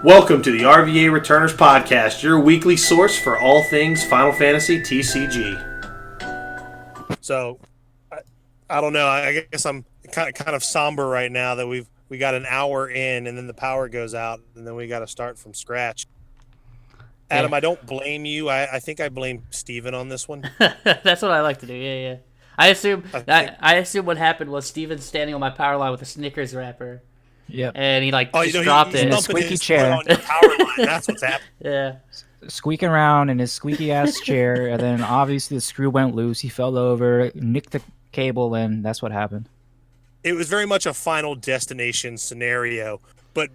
Welcome to the RVA Returners Podcast, your weekly source for all things Final Fantasy TCG. So, I don't know. I guess I'm kind of somber right now that we got an hour in, and then the power goes out, and then we got to start from scratch. Adam, Yeah. I don't blame you. I think I blame Steven on this one. That's what I like to do. Yeah. I assume I think. I assume what happened was Steven standing on my power line with a Snickers wrapper, Yep. and he Oh, just dropped he's it. In a thumping squeaky his chair. foot on your power line. That's what's happening. Yeah. Squeaking around in his squeaky ass chair, and then obviously the screw went loose. He fell over, nicked the cable, and that's what happened. It was very much a Final Destination scenario, but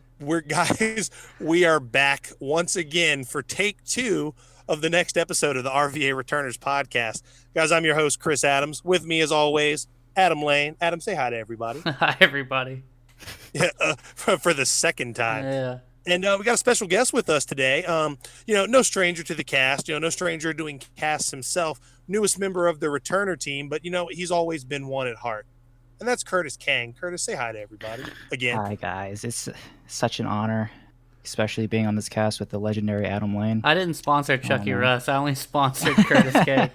we are back once again for take 2 of the next episode of the RVA Returners Podcast. Guys, I'm your host, Chris Adams. With me, as always, Adam Lane. Adam, say hi to everybody. Hi, everybody. Yeah, for the second time. Yeah. And we got a special guest with us today. No stranger to the cast. No stranger doing casts himself. Newest member of the Returner team, but he's always been one at heart. And that's Curtis Kang. Curtis, say hi to everybody again. Hi, guys. It's such an honor, especially being on this cast with the legendary Adam Lane. I didn't sponsor Chucky no. Russ. I only sponsored Curtis Kang.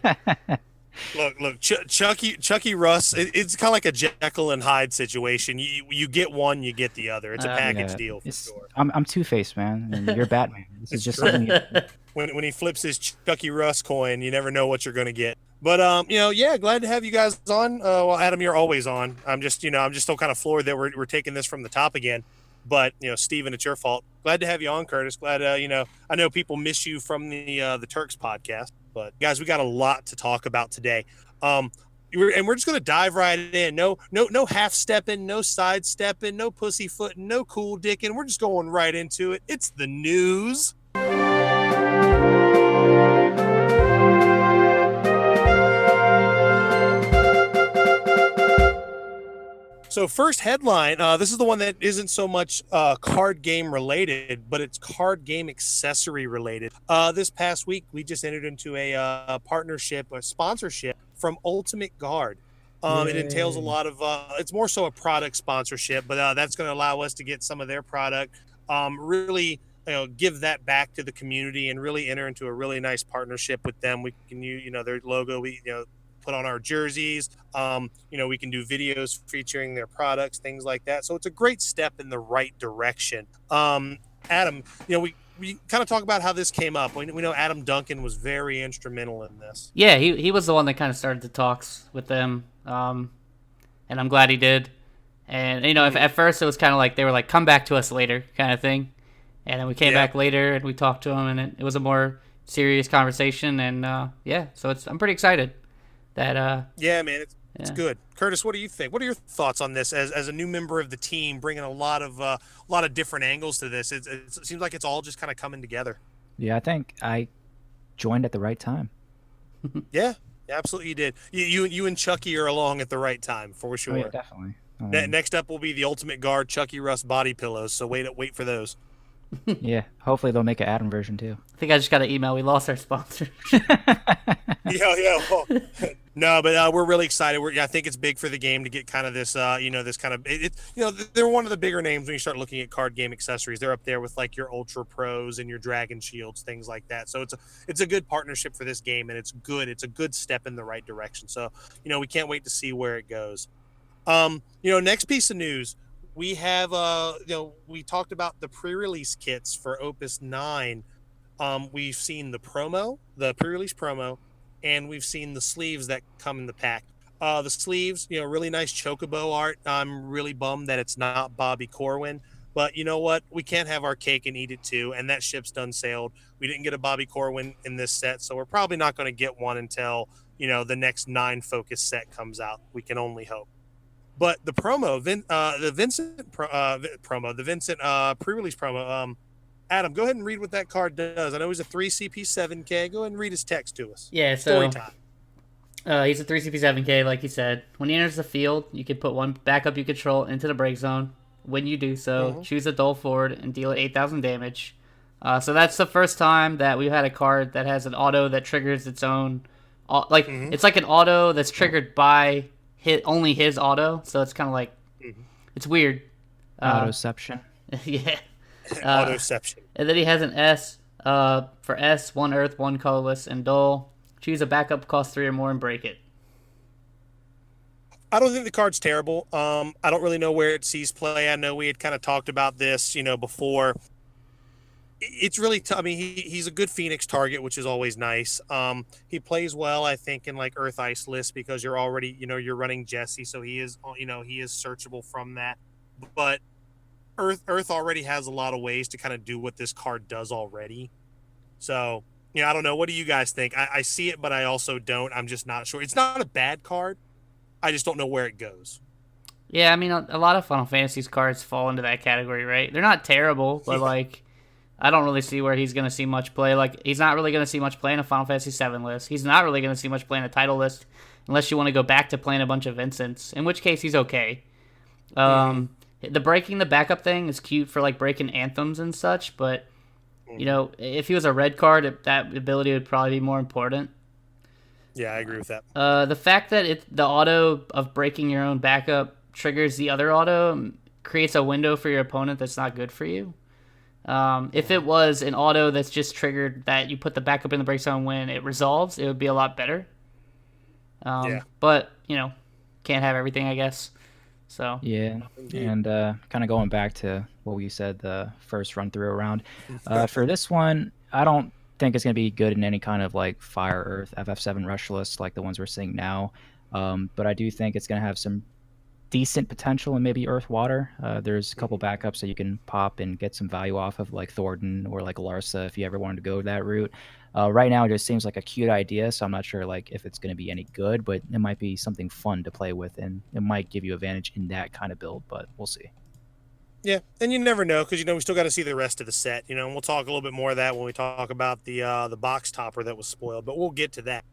Look, Chucky Russ. It's kind of like a Jekyll and Hyde situation. You get one, you get the other. It's a package deal for sure. I'm Two-Faced, man, and you're Batman. This is just something. When he flips his Chucky Russ coin, you never know what you're going to get. But glad to have you guys on. Well, Adam, you're always on. I'm just still kind of floored that we're taking this from the top again. But Steven, it's your fault. Glad to have you on, Curtis. Glad I know people miss you from the Turks podcast. But guys, we got a lot to talk about today. And we're just gonna dive right in. No half stepping, no side stepping, no pussyfooting, no cool dicking. We're just going right into it. It's the news. So first headline, this is the one that isn't so much card game related, but it's card game accessory related. This past week, we just entered into a partnership, a sponsorship from Ultimate Guard. It entails a lot of, it's more so a product sponsorship, but that's going to allow us to get some of their product, really give that back to the community and really enter into a really nice partnership with them. We can use, their logo, put on our jerseys. We can do videos featuring their products, things like that. So it's a great step in the right direction. Adam, we kind of talk about how this came up. We know Adam Duncan was very instrumental in this. Yeah, he was the one that kind of started the talks with them, and I'm glad he did. And at first it was kind of like they were like, "Come back to us later," kind of thing. And then we came back later and we talked to him, and it was a more serious conversation. And so I'm pretty excited. Man, it's good. Curtis, what do you think? What are your thoughts on this as a new member of the team, bringing a lot of different angles to this? It seems like it's all just kind of coming together. Yeah, I think I joined at the right time. Yeah, absolutely, you did. You and Chucky are along at the right time for sure. Oh, yeah, definitely. Next up will be the Ultimate Guard Chucky Russ body pillows. So wait for those. Yeah, hopefully they'll make an Adam version too. I think I just got an email. We lost our sponsor. Well, no, but we're really excited. I think it's big for the game to get kind of this, this kind of, they're one of the bigger names when you start looking at card game accessories. They're up there with like your Ultra Pros and your Dragon Shields, things like that. So it's a good partnership for this game, and it's good. It's a good step in the right direction. So, we can't wait to see where it goes. Next piece of news. We have, we talked about the pre-release kits for Opus 9. We've seen the pre-release promo, and we've seen the sleeves that come in the pack. The sleeves, really nice chocobo art. I'm really bummed that it's not Bobby Corwin, but you know what? We can't have our cake and eat it too, and that ship's done sailed. We didn't get a Bobby Corwin in this set, so we're probably not going to get one until, the next 9 Focus set comes out. We can only hope. But the promo, the Vincent pre-release promo, Adam, go ahead and read what that card does. I know he's a 3 CP7K. Go ahead and read his text to us. Yeah, so story time. He's a 3 CP7K, like you said. When he enters the field, you can put one backup you control into the break zone. When you do so, choose a dull forward and deal it 8,000 damage. So that's the first time that we've had a card that has an auto that triggers its own. It's like an auto that's triggered by only his auto. So it's kind of like, it's weird. Autoception. Yeah. Autoception. And then he has an S. For S, 1 Earth, 1 colorless, and Dull. Choose a backup, cost 3 or more, and break it. I don't think the card's terrible. I don't really know where it sees play. I know we had kind of talked about this, before. It's really I mean, he's a good Phoenix target, which is always nice. He plays well, I think, in like Earth Ice lists because you're already, you're running Jesse, so he is, he is searchable from that. But Earth already has a lot of ways to kind of do what this card does already. So, I don't know. What do you guys think? I see it, but I also don't. I'm just not sure. It's not a bad card. I just don't know where it goes. Yeah, I mean, a lot of Final Fantasy's cards fall into that category, right? They're not terrible, but like, I don't really see where he's going to see much play. Like, he's not really going to see much play in a Final Fantasy VII list. He's not really going to see much play in a title list unless you want to go back to playing a bunch of Vincents, in which case he's okay. The breaking the backup thing is cute for, like, breaking anthems and such, but, if he was a red card, that ability would probably be more important. Yeah, I agree with that. The fact that the auto of breaking your own backup triggers the other auto creates a window for your opponent that's not good for you. If it was an auto that's just triggered that you put the backup in the break zone when it resolves, it would be a lot better. But, can't have everything, I guess. So Yeah, and kind of going back to what we said the first run through around, for this one, I don't think it's going to be good in any kind of like Fire Earth FF7 rush list like the ones we're seeing now. But I do think it's going to have some decent potential in maybe Earth Water. There's a couple backups that you can pop and get some value off of, like Thornton or like Larsa if you ever wanted to go that route. Right now, it just seems like a cute idea, so I'm not sure like if it's going to be any good, but it might be something fun to play with, and it might give you advantage in that kind of build. But we'll see. Yeah, and you never know because we still got to see the rest of the set. And we'll talk a little bit more of that when we talk about the box topper that was spoiled, but we'll get to that.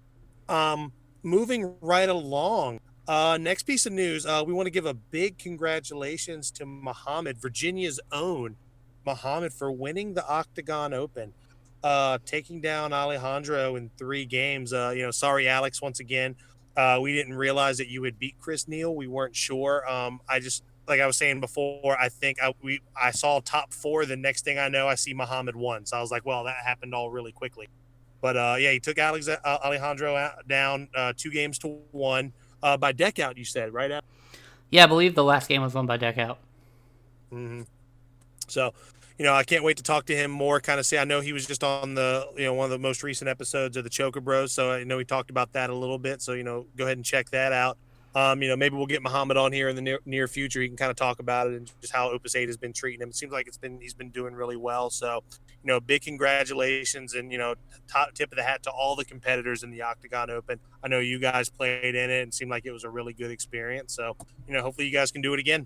Moving right along. Next piece of news, we want to give a big congratulations to Muhammad, Virginia's own Muhammad, for winning the Octagon Open, taking down Alejandro in 3 games. Sorry, Alex, once again. We didn't realize that you would beat Chris Neal. We weren't sure. I just, like I was saying before, I think I saw top 4. The next thing I know, I see Muhammad won. So I was like, well, that happened all really quickly. But he took Alejandro down 2 games to 1. By deck out, you said, right? Al? yeah, I believe the last game was won by deck out. Mm-hmm. So, I can't wait to talk to him more. Kind of see. I know he was just on the, one of the most recent episodes of the Choker Bros. So I know we talked about that a little bit. So go ahead and check that out. Maybe we'll get Muhammad on here in the near future. He can kind of talk about it and just how Opus 8 has been treating him. It seems like he's been doing really well. So, big congratulations and, top tip of the hat to all the competitors in the Octagon Open. I know you guys played in it and seemed like it was a really good experience. So, hopefully you guys can do it again.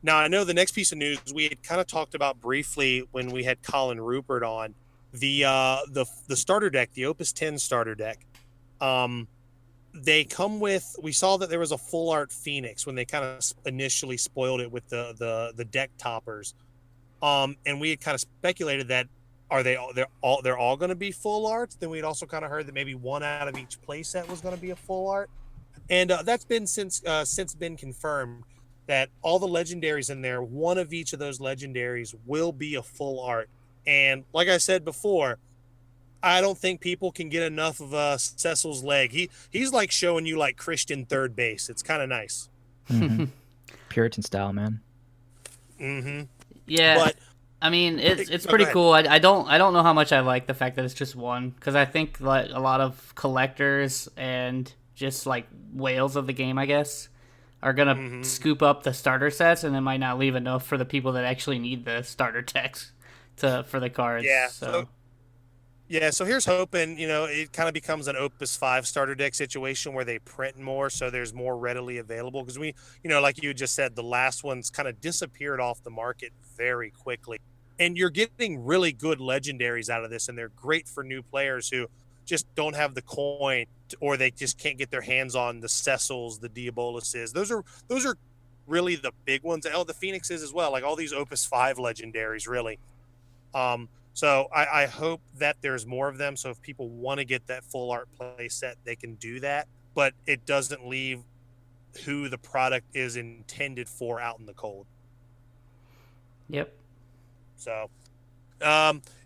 Now, I know the next piece of news we had kind of talked about briefly when we had Colin Rupert on the starter deck, the Opus 10 starter deck. They come with, we saw that there was a full art Phoenix when they kind of initially spoiled it with the deck toppers. And we had kind of speculated that they're all going to be full art. Then we'd also kind of heard that maybe 1 out of each playset was going to be a full art. And that's been since been confirmed that all the legendaries in there, 1 of each of those legendaries will be a full art. And like I said before, I don't think people can get enough of Cecil's leg. He's like showing you like Christian third base. It's kind of nice. Mm-hmm. Puritan style, man. Mm-hmm. Yeah, but I mean it's pretty cool. I don't know how much I like the fact that it's just 1 because I think like a lot of collectors and just like whales of the game, I guess, are gonna scoop up the starter sets and it might not leave enough for the people that actually need the starter decks for the cards. Yeah. So here's hoping, it kind of becomes an Opus 5 starter deck situation where they print more so there's more readily available. Because we, like you just said, the last ones kind of disappeared off the market very quickly. And you're getting really good legendaries out of this, and they're great for new players who just don't have the coin or they just can't get their hands on the Cecils, the Diaboluses. Those are really the big ones. Oh, the Phoenixes as well, like all these Opus 5 legendaries, really. So I hope that there's more of them. So if people want to get that full art play set, they can do that. But it doesn't leave who the product is intended for out in the cold. Yep. So,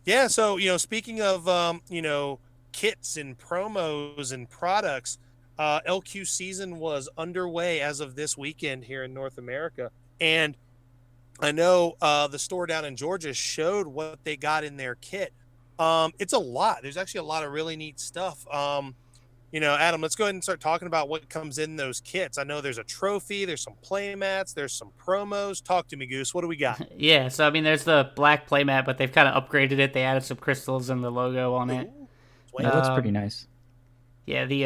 yeah. So speaking of kits and promos and products, LQ season was underway as of this weekend here in North America, and I know the store down in Georgia showed what they got in their kit. It's a lot. There's actually a lot of really neat stuff. Adam, let's go ahead and start talking about what comes in those kits. I know there's a trophy, there's some play mats, there's some promos. Talk to me, Goose. What do we got? Yeah, so I mean, there's the black playmat, but they've kind of upgraded it. They added some crystals and the logo on it. Ooh, Yeah, it swanky. looks pretty nice. Yeah, the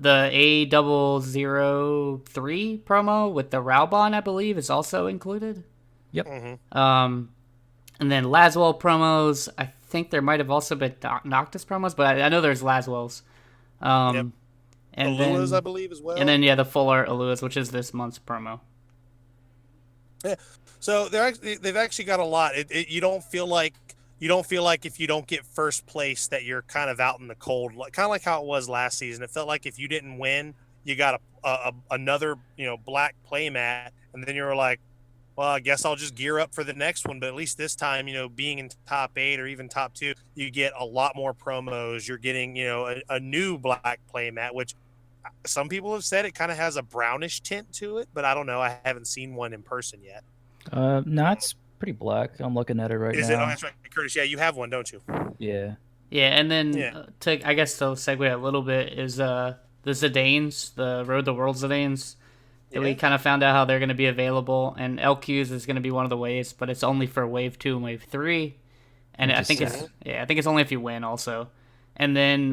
A003 promo with the Raubon, I believe, is also included. Yep. Mm-hmm. And then Laswell promos. I think there might have also been Noctis promos, but I know there's Laswells. Yep. And Aluas, then, I believe, as well. And then the full art Aluas, which is this month's promo. Yeah. So they've actually got a lot. You don't feel like if you don't get first place that you're kind of out in the cold, kind of like how it was last season. It felt like if you didn't win, you got another black playmat, and then you were like, well, I guess I'll just gear up for the next one. But at least this time, being in top 8 or even top 2, you get a lot more promos. You're getting a new black playmat, which some people have said it kind of has a brownish tint to it, but I don't know. I haven't seen one in person yet. No, it's pretty black. I'm looking at it right Is now. it? Oh, that's right, Curtis. Yeah, you have one, don't you? Yeah. Yeah, and then Yeah. I guess to segue a little bit is the Zidanes, the Road the World Zidanes. That we kind of found out how they're going to be available, and LQs is going to be one of the waves, but it's only for Wave 2 and Wave 3. And I think it's only if you win also. And then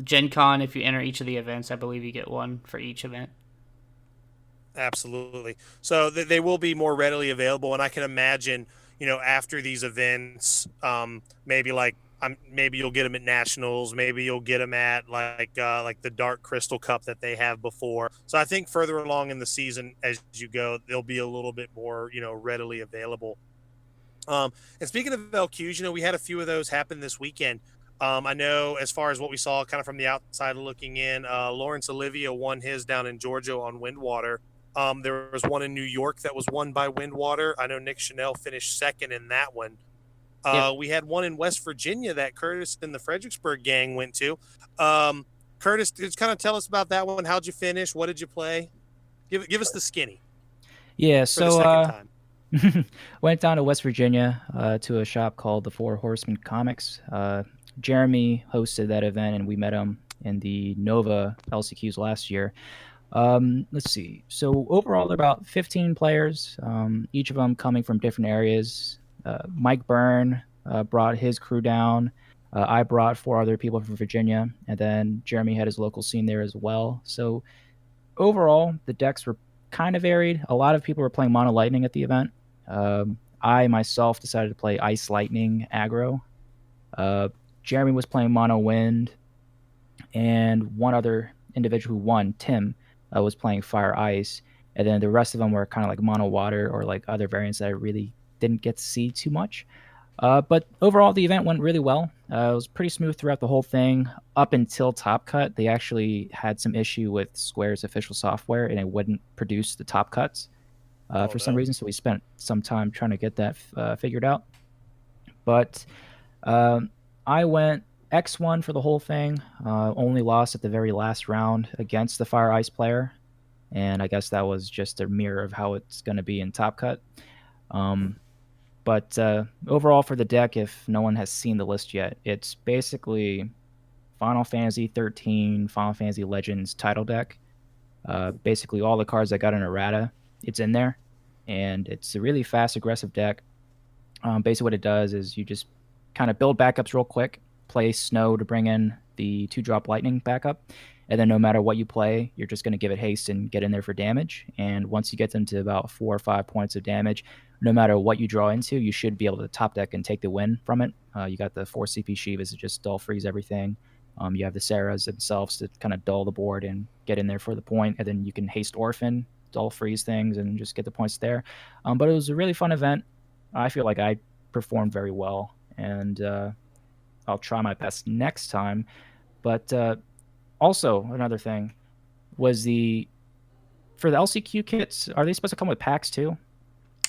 Gen Con, if you enter each of the events, I believe you get one for each event. Absolutely. So they will be more readily available, and I can imagine, after these events, maybe you'll get them at nationals, maybe you'll get them at like the Dark Crystal Cup that they have before. So I think further along in the season as you go, they'll be a little bit more readily available. And speaking of LQs, we had a few of those happen this weekend. I know as far as what we saw kind of from the outside looking in, Lawrence Olivia won his down in Georgia on Windwater. There was one in New York that was won by Windwater. I know Nick Chanel finished second in that one. We had one in West Virginia that Curtis and the Fredericksburg gang went to. Curtis, just kind of tell us about that one. How'd you finish? What did you play? Give us the skinny. Yeah, for the second time. Went down to West Virginia to a shop called the Four Horsemen Comics. Jeremy hosted that event, and we met him in the Nova LCQs last year. Let's see. So overall, there are about 15 players, each of them coming from different areas. Mike Byrne brought his crew down. I brought 4 other people from Virginia, and then Jeremy had his local scene there as well. So overall, the decks were kind of varied. A lot of people were playing Mono Lightning at the event. I myself decided to play Ice Lightning aggro. Jeremy was playing Mono Wind, and one other individual who won, Tim, was playing Fire Ice, and then the rest of them were kind of like Mono Water or like other variants that I really didn't get to see too much. But overall, the event went really well. It was pretty smooth throughout the whole thing up until Top Cut. They actually had some issue with Square's official software, and it wouldn't produce the top cuts for some reason. So we spent some time trying to get that figured out. But I went X1 for the whole thing. Only lost at the very last round against the Fire Ice player, and I guess that was just a mirror of how it's going to be in Top Cut. But overall for the deck, if no one has seen the list yet, it's basically Final Fantasy 13, Final Fantasy Legends title deck. Basically all the cards I got in errata, it's in there. And it's a really fast, aggressive deck. Basically what it does is you just kind of build backups real quick, play Snow to bring in the 2-drop Lightning backup, and then no matter what you play, you're just going to give it haste and get in there for damage. And once you get them to about 4 or 5 points of damage, no matter what you draw into, you should be able to top deck and take the win from it. You got the 4 CP Shivas that just dull freeze everything. You have the Sarahs themselves to kind of dull the board and get in there for the point, and then you can haste Orphan, dull freeze things, and just get the points there. But it was a really fun event. I feel like I performed very well, and I'll try my best next time. But also, another thing was for the LCQ kits, are they supposed to come with packs too?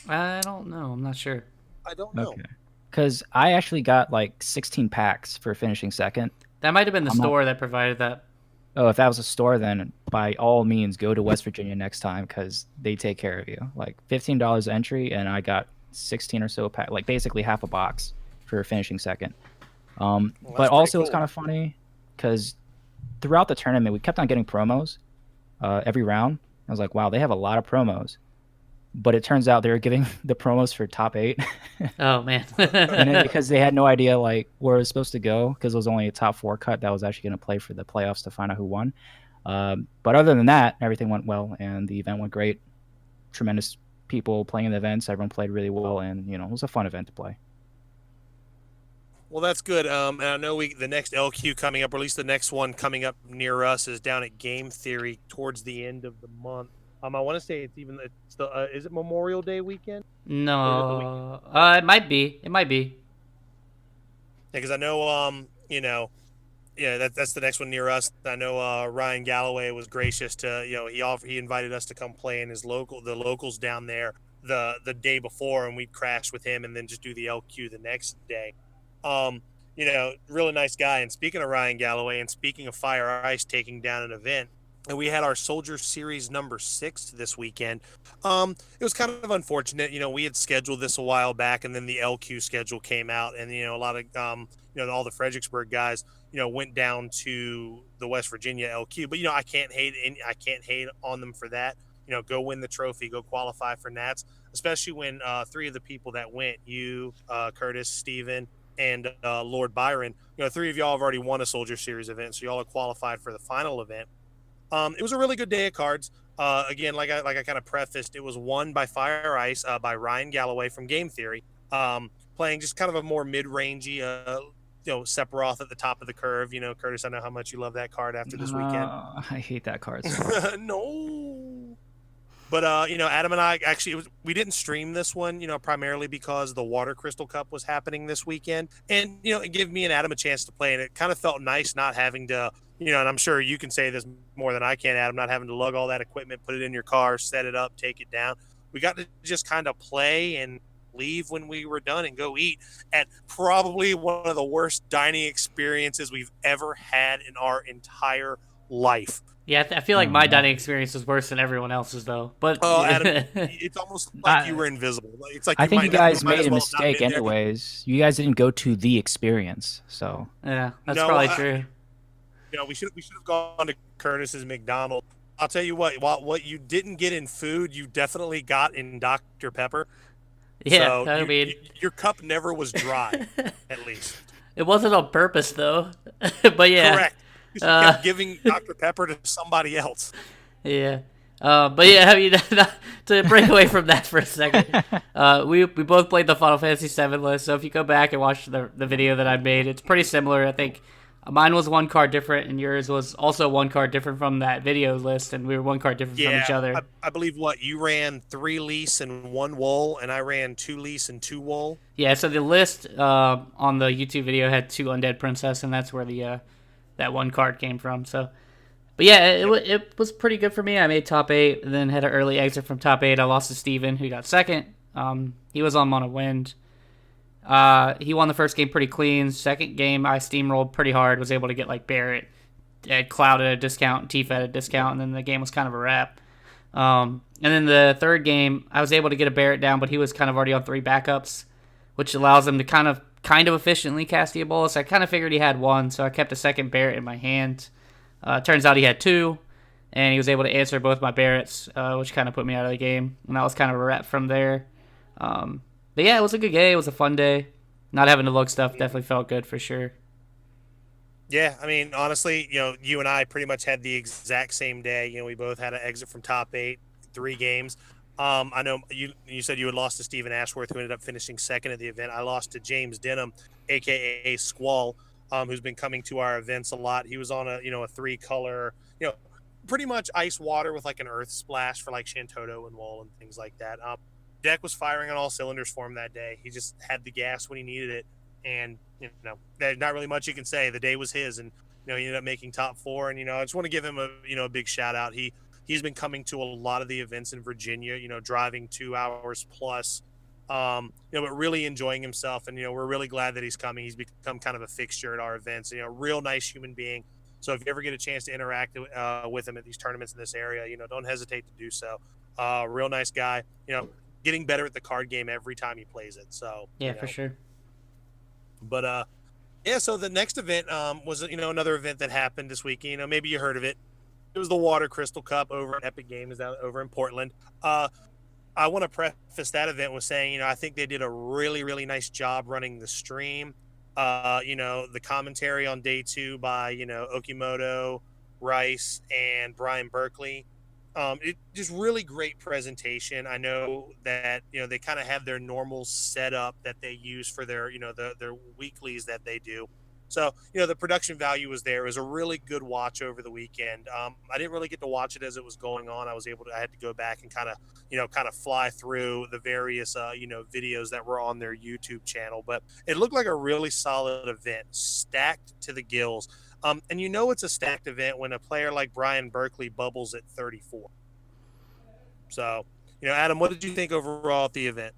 I don't know. I'm not sure. I don't know. Okay. Because I actually got like 16 packs for finishing second. That might have been the I'm not- store that provided that. Oh, if that was a store, then by all means go to West Virginia next time because they take care of you. Like $15 entry, and I got 16 or so pack, like basically half a box for finishing second. Well, But that's also pretty it's cool. kind of funny because throughout the tournament we kept on getting promos every round. I was like, wow, they have a lot of promos. But it turns out they were giving the promos for top 8. Oh man. And then because they had no idea like where it was supposed to go because it was only a top 4 cut that was actually going to play for the playoffs to find out who won. But other than that, everything went well and the event went great. Tremendous people playing in the events. Everyone played really well, and it was a fun event to play. Well, that's good. And I know the next LQ coming up, or at least the next one coming up near us, is down at Game Theory towards the end of the month. I want to say it's the is it Memorial Day weekend? No. It might be. It might be. Yeah, because I know yeah, that's the next one near us. I know Ryan Galloway was gracious to he invited us to come play in the locals down there the day before, and we'd crash with him and then just do the LQ the next day. Really nice guy. And speaking of Ryan Galloway, and speaking of Fire Ice taking down an event, and we had our Soldier Series number 6 this weekend. It was kind of unfortunate. We had scheduled this a while back, and then the LQ schedule came out, and a lot of all the Fredericksburg guys went down to the West Virginia LQ. But I can't hate on them for that. Go win the trophy, go qualify for Nats, especially when 3 of the people that went, you, Curtis, Steven, and Lord Byron, 3 of y'all have already won a Soldier Series event, so y'all are qualified for the final event. It was a really good day of cards. Again, like I kind of prefaced, it was won by Fire Ice by Ryan Galloway from Game Theory, playing just kind of a more mid-rangey, Sephiroth at the top of the curve. Curtis, I know how much you love that card after this weekend. I hate that card. No. But Adam and I actually we didn't stream this one, primarily because the Water Crystal Cup was happening this weekend, and it gave me and Adam a chance to play, and it kind of felt nice not having to, and I'm sure you can say this more than I can, Adam, not having to lug all that equipment, put it in your car, set it up, take it down. We got to just kind of play and leave when we were done and go eat at probably one of the worst dining experiences we've ever had in our entire life. Yeah, I feel like my dining experience was worse than everyone else's, though. But Adam, it's almost like you were invisible. It's like I think you guys might made as a well have not mistake been there. anyways. You guys didn't go to the experience, so yeah, that's No, probably true. We should have gone to Curtis's McDonald's. I'll tell you what you didn't get in food, you definitely got in Dr. Pepper. Yeah, So I mean, your cup never was dry, at least. it wasn't on purpose though. But yeah, Correct. You kept giving Dr. Pepper to somebody else. yeah. But yeah, I mean, to break away from that for a second, we both played the Final Fantasy VII list. So if you go back and watch the video that I made, it's pretty similar. I think mine was one card different, and yours was also one card different from that video list, and we were one card different from each other. I believe you ran 3 lease and 1 wool, and I ran 2 lease and 2 wool. Yeah, so the list on the YouTube video had 2 Undead Princess, and that's where the that one card came from. So, but yeah, it was pretty good for me. I made top 8, and then had an early exit from top 8. I lost to Steven, who got second. He was on Mono Wind. He won the first game pretty clean. Second game, I steamrolled pretty hard. Was able to get like Barrett at Cloud at a discount, Tifa at a discount, and then the game was kind of a wrap. And then the third game, I was able to get a Barrett down, but he was kind of already on 3 backups, which allows him to kind of efficiently cast the Ebola. So I kind of figured he had 1, so I kept a second Barrett in my hand. Turns out he had 2, and he was able to answer both my Barretts, which kind of put me out of the game. And that was kind of a wrap from there. But yeah, it was a good game. It was a fun day. Not having to lug stuff definitely felt good for sure. Yeah, I mean, honestly, you and I pretty much had the exact same day. We both had an exit from top 8, 3 games. I know you said you had lost to Stephen Ashworth, who ended up finishing second at the event. I lost to James Denham, aka Squall, who's been coming to our events a lot. He was on a 3-color, pretty much ice water with like an earth splash for like Shantoto and Wool and things like that. Deck was firing on all cylinders for him that day. He just had the gas when he needed it, and there's not really much you can say. The day was his, and he ended up making top 4. And I just want to give him a big shout out. He's been coming to a lot of the events in Virginia, driving 2 hours plus But really enjoying himself. And, we're really glad that he's coming. He's become kind of a fixture at our events, real nice human being. So if you ever get a chance to interact with him at these tournaments in this area, don't hesitate to do so. Real nice guy, getting better at the card game every time he plays it. So, Yeah, for sure. But, yeah, so the next event was, another event that happened this week. Maybe you heard of it. It was the Water Crystal Cup over at Epic Games over in Portland. I want to preface that event with saying, I think they did a really, really nice job running the stream. The commentary on day 2 by, Okimoto, Rice, and Brian Berkeley. It just really great presentation. I know that, they kind of have their normal setup that they use for their, their weeklies that they do. So, the production value was there. It was a really good watch over the weekend. I didn't really get to watch it as it was going on. I had to go back and kind of fly through the various, videos that were on their YouTube channel. But it looked like a really solid event, stacked to the gills. And it's a stacked event when a player like Brian Berkeley bubbles at 34. So, Adam, what did you think overall of the event?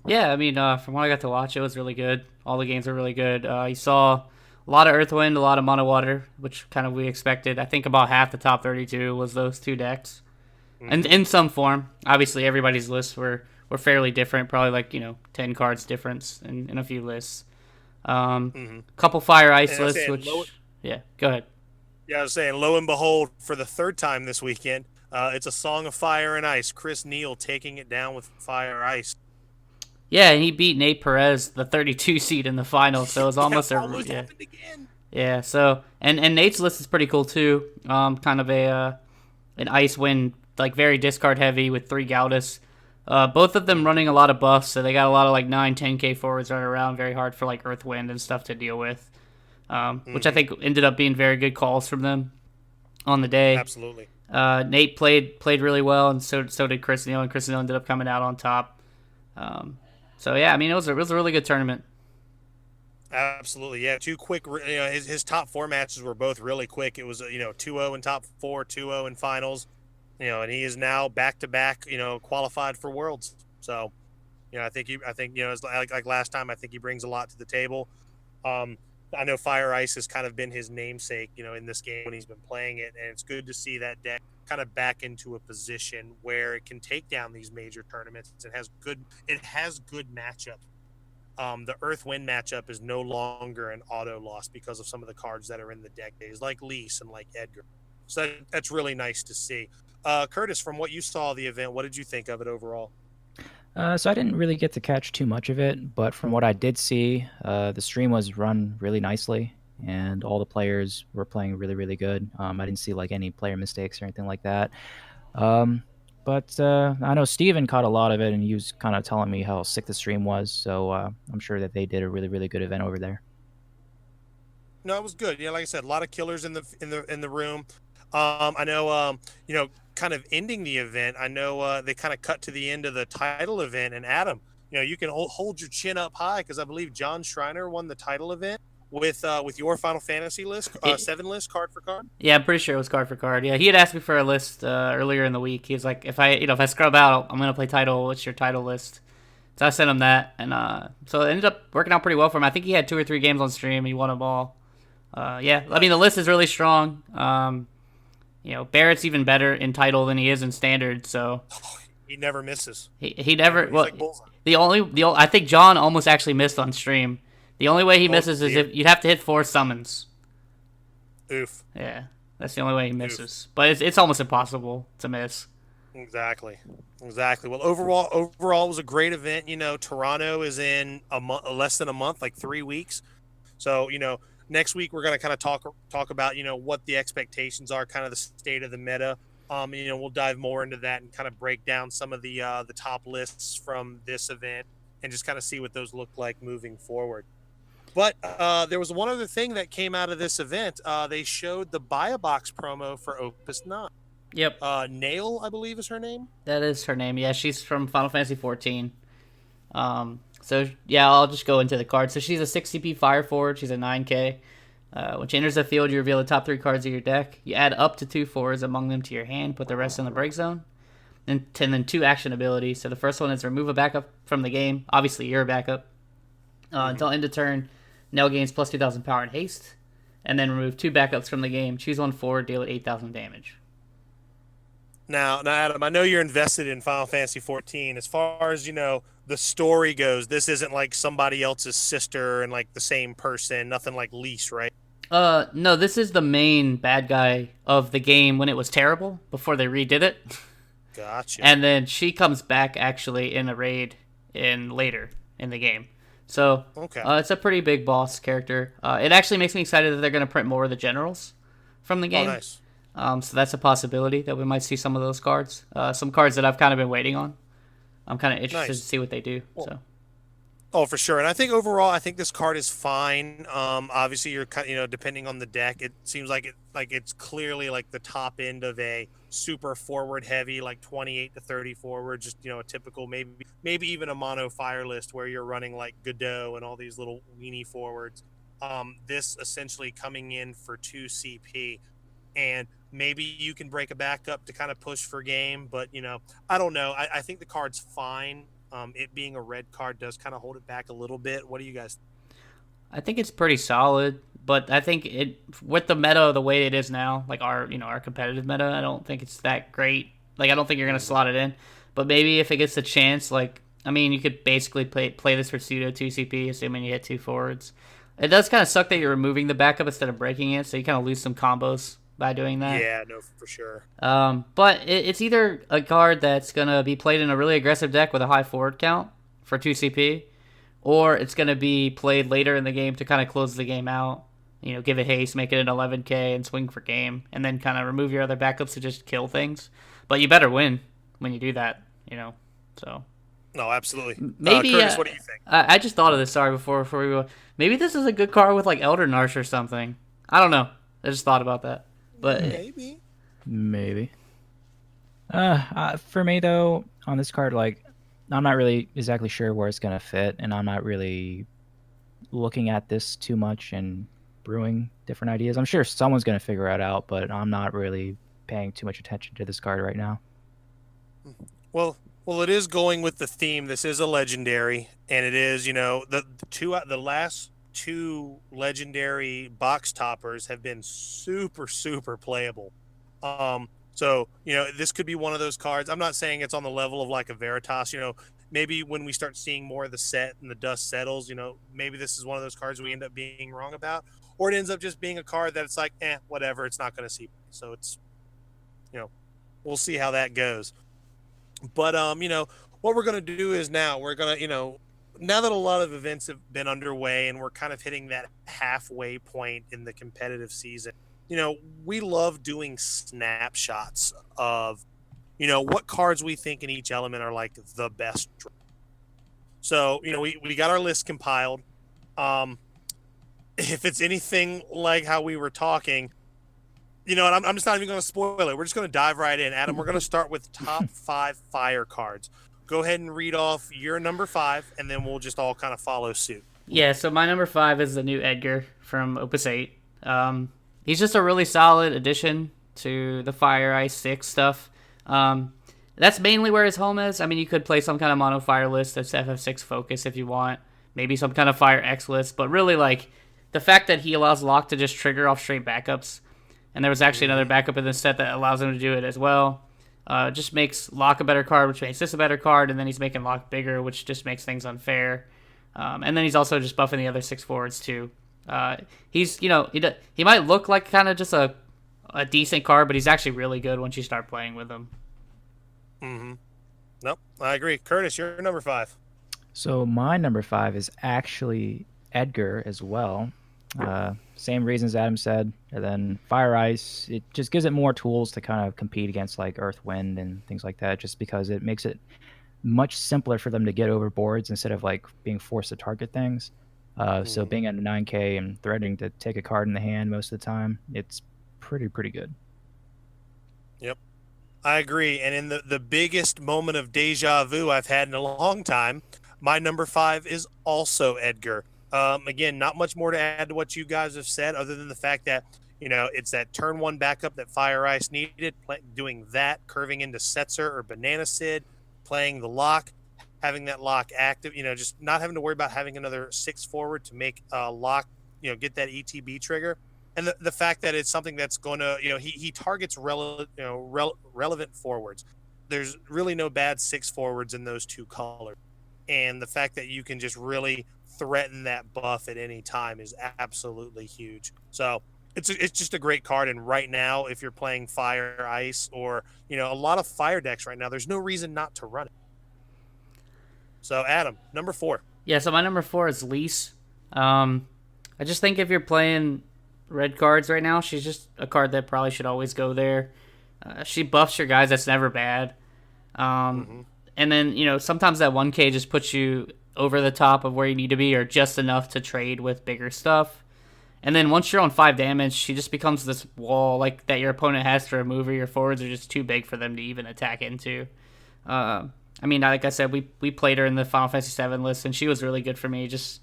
Yeah, I mean, from what I got to watch, it was really good. All the games were really good. You saw a lot of Earthwind, a lot of Mono Water, which kind of we expected. I think about half the top 32 was those 2 decks. Mm-hmm. And in some form. Obviously, everybody's lists were fairly different, probably like, 10 cards difference in a few lists. Couple Fire Ice lists, which... Yeah, go ahead. Yeah, I was saying, lo and behold, for the 3rd time this weekend, it's a Song of Fire and Ice. Chris Neal taking it down with Fire Ice. Yeah, and he beat Nate Perez, the 32 seed in the final, so it was almost happened again. Yeah, so and Nate's list is pretty cool too. Kind of an Ice Wind, like very discard heavy with 3 Gaudas. Both of them running a lot of buffs, so they got a lot of like 9-10k forwards running around, very hard for like Earthwind and stuff to deal with. Which I think ended up being very good calls from them on the day. Absolutely. Nate played really well, and so did Chris Neal, and Chris Neal ended up coming out on top. So yeah, I mean it was a really good tournament. Absolutely, yeah. 2 quick, his top 4 matches were both really quick. It was 2-0 in top 4, 2-0 in finals, and he is now back to back, qualified for Worlds. So, I think it's like last time. I think he brings a lot to the table. I know Fire Ice has kind of been his namesake, in this game when he's been playing it, and it's good to see that deck kind of back into a position where it can take down these major tournaments. It has good matchup. The Earth-Wind matchup is no longer an auto loss because of some of the cards that are in the deck days, like Lise and like Edgar. So that's really nice to see. Curtis, from what you saw of the event, what did you think of it overall? So I didn't really get to catch too much of it, but from what I did see, the stream was run really nicely, and all the players were playing really, really good. I didn't see like any player mistakes or anything like that. But I know Steven caught a lot of it, and he was kind of telling me how sick the stream was. So I'm sure that they did a really, really good event over there. No, it was good. Like I said, a lot of killers in the room. I know, kind of ending the event. I know they kind of cut to the end of the title event, and Adam, you can hold your chin up high because I believe John Schreiner won the title event with your Final Fantasy list, 7 list, card for card. Yeah, I'm pretty sure it was card for card. Yeah, he had asked me for a list earlier in the week. He was like, if I scrub out, I'm gonna play title. What's your title list? So I sent him that, and so it ended up working out pretty well for him. I think he had 2 or 3 games on stream. He won them all. Yeah, I mean the list is really strong. Barrett's even better in title than he is in standard. So he never misses. He never. Well, like I think John almost actually missed on stream. The only way he misses is if you'd have to hit 4 summons. Oof. Yeah, that's the only way he misses. But it's almost impossible to miss. Exactly. Well, overall, it was a great event. Toronto is in less than a month, like 3 weeks. So, next week we're going to kind of talk about, what the expectations are, kind of the state of the meta. We'll dive more into that and kind of break down some of the top lists from this event and just kind of see what those look like moving forward. But there was one other thing that came out of this event. They showed the Buy-A-Box promo for Opus 9. Yep. Nail, I believe, is her name. That is her name. Yeah, she's from Final Fantasy 14. So, yeah, I'll just go into the card. So she's a 6 CP Fire Forward. She's a 9K. When she enters the field, you reveal the top 3 cards of your deck. You add up to 2 forwards among them to your hand. Put the rest in the break zone. and then 2 action abilities. So the first one is remove a backup from the game. Obviously, you're a backup. Until end of turn, Nell gains plus 2,000 power and haste. And then remove 2 backups from the game. Choose one forward, deal it 8,000 damage. Now, Adam, I know you're invested in Final Fantasy 14. As far as the story goes, this isn't like somebody else's sister and like the same person. Nothing like Lise, right? No, this is the main bad guy of the game when it was terrible before they redid it. Gotcha. And then she comes back actually in a raid later in the game. So Okay. It's a pretty big boss character. It actually makes me excited that they're going to print more of the generals from the game. Oh, nice. So that's a possibility that we might see some of those cards. Some cards that I've kind of been waiting on. I'm kind of interested Nice. to see what they do. Well, So. Oh, for sure. And I think overall, I think this card is fine. Obviously, you're depending on the deck, it seems like it's clearly like the top end of a super forward heavy, like 28 to 30 forward, just a typical maybe even a mono fire list where you're running like Godot and all these little weenie forwards. This essentially coming in for 2 CP, and maybe you can break a backup to kind of push for game, but I don't know. I think the card's fine. It being a red card does kind of hold it back a little bit. What do you guys? I think it's pretty solid, but I think with the meta the way it is now, like our competitive meta, I don't think it's that great. Like I don't think you're gonna slot it in, but maybe if it gets a chance, you could basically play this for pseudo 2 CP, assuming you hit 2 forwards. It does kind of suck that you're removing the backup instead of breaking it, so you kind of lose some combos by doing that. Yeah, no, for sure. But it's either a card that's going to be played in a really aggressive deck with a high forward count for 2 CP, or it's going to be played later in the game to kind of close the game out. Give it haste, make it an 11k, and swing for game, and then kind of remove your other backups to just kill things. But you better win when you do that, so... No, absolutely. Maybe Curtis, what do you think? I just thought of this. Sorry, before we go. Maybe this is a good card with like Elder Narsh or something. I don't know. I just thought about that. But maybe. For me though, on this card, I'm not really exactly sure where it's gonna fit, and I'm not really looking at this too much and brewing different ideas. I'm sure someone's gonna figure it out, but I'm not really paying too much attention to this card right now. Well, it is going with the theme. This is a legendary, and it is, the last 2 legendary box toppers have been super, super playable. So, this could be one of those cards. I'm not saying it's on the level of like a Veritas, maybe when we start seeing more of the set and the dust settles, maybe this is one of those cards we end up being wrong about, or it ends up just being a card that it's like, whatever, it's not going to see. So it's, we'll see how that goes. But, what we're going to do is now we're going to, now that a lot of events have been underway and we're kind of hitting that halfway point in the competitive season, we love doing snapshots of, what cards we think in each element are like the best. So, we got our list compiled. If it's anything like how we were talking, and I'm just not even going to spoil it. We're just going to dive right in. Adam, we're going to start with top 5 fire cards. Go ahead and read off your number 5, and then we'll just all kind of follow suit. Yeah, so my number 5 is the new Edgar from Opus 8. He's just a really solid addition to the Fire Ice 6 stuff. That's mainly where his home is. I mean, you could play some kind of mono fire list that's FF6 focus if you want. Maybe some kind of Fire X list. But really, the fact that he allows Locke to just trigger off straight backups, and there was actually another backup in this set that allows him to do it as well. Just makes Locke a better card, which makes this a better card, and then he's making Locke bigger, which just makes things unfair. And then he's also just buffing the other 6 forwards too. He's he might look like kind of just a decent card, but he's actually really good once you start playing with him. Mm-hmm. Nope, I agree. Curtis, you're number 5. So my number 5 is actually Edgar as well. Same reasons Adam said. And then Fire Ice, it just gives it more tools to kind of compete against like Earth, Wind, and things like that, just because it makes it much simpler for them to get over boards instead of like being forced to target things. So being at a 9k and threatening to take a card in the hand most of the time, it's pretty good. Yep, I agree. And in the biggest moment of deja vu I've had in a long time, my number 5 is also Edgar. Again, not much more to add to what you guys have said, other than the fact that It's that turn one backup that Fire Ice needed, doing that, curving into Setzer or Banana Sid, playing the lock, having that lock active, just not having to worry about having another 6 forward to make a lock, get that ETB trigger. And the fact that it's something that's going to, he targets relevant forwards. There's really no bad 6 forwards in those 2 colors. And the fact that you can just really threaten that buff at any time is absolutely huge. So it's just a great card. And right now, if you're playing Fire, Ice, or, a lot of Fire decks right now, there's no reason not to run it. So, Adam, number 4. Yeah, so my number 4 is Lise. I just think if you're playing red cards right now, she's just a card that probably should always go there. She buffs your guys. That's never bad. And then, sometimes that 1K just puts you over the top of where you need to be, or just enough to trade with bigger stuff. And then once you're on 5 damage, she just becomes this wall like that your opponent has to remove, or your forwards are just too big for them to even attack into. Like I said, we played her in the Final Fantasy VII list, and she was really good for me. Just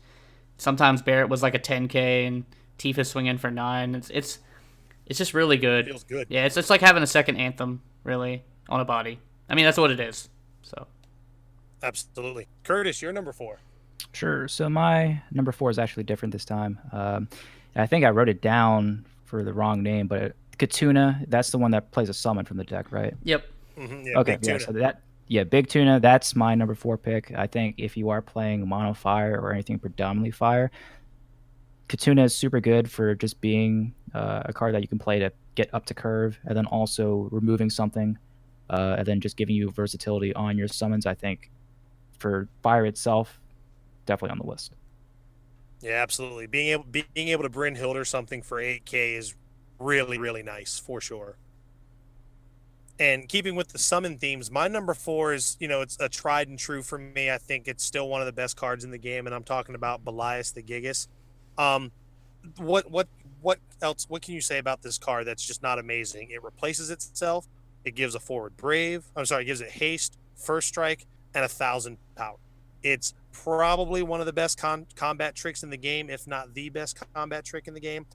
sometimes Barrett was like a 10K, and Tifa swinging for 9. It's just really good. Feels good. Yeah, it's like having a second Anthem, really, on a body. That's what it is. So, absolutely. Curtis, you're number 4. Sure. So my number 4 is actually different this time. I think I wrote it down for the wrong name, but Katuna, that's the one that plays a summon from the deck, right? Yep. Yeah, okay. Yeah. So Big Tuna, that's my number 4 pick. I think if you are playing mono fire or anything predominantly fire, Katuna is super good for just being a card that you can play to get up to curve, and then also removing something, and then just giving you versatility on your summons. I think for fire itself, definitely on the list. Yeah, absolutely. Being able to Brynhild or something for 8K is really, really nice for sure. And keeping with the summon themes, my number 4 is, it's a tried and true for me. I think it's still one of the best cards in the game, and I'm talking about Belias the Gigas. What else? What can you say about this card that's just not amazing? It replaces itself. It gives a forward brave. It gives it haste, first strike, and 1,000 power. It's probably one of the best combat tricks in the game, if not the best combat trick in the game.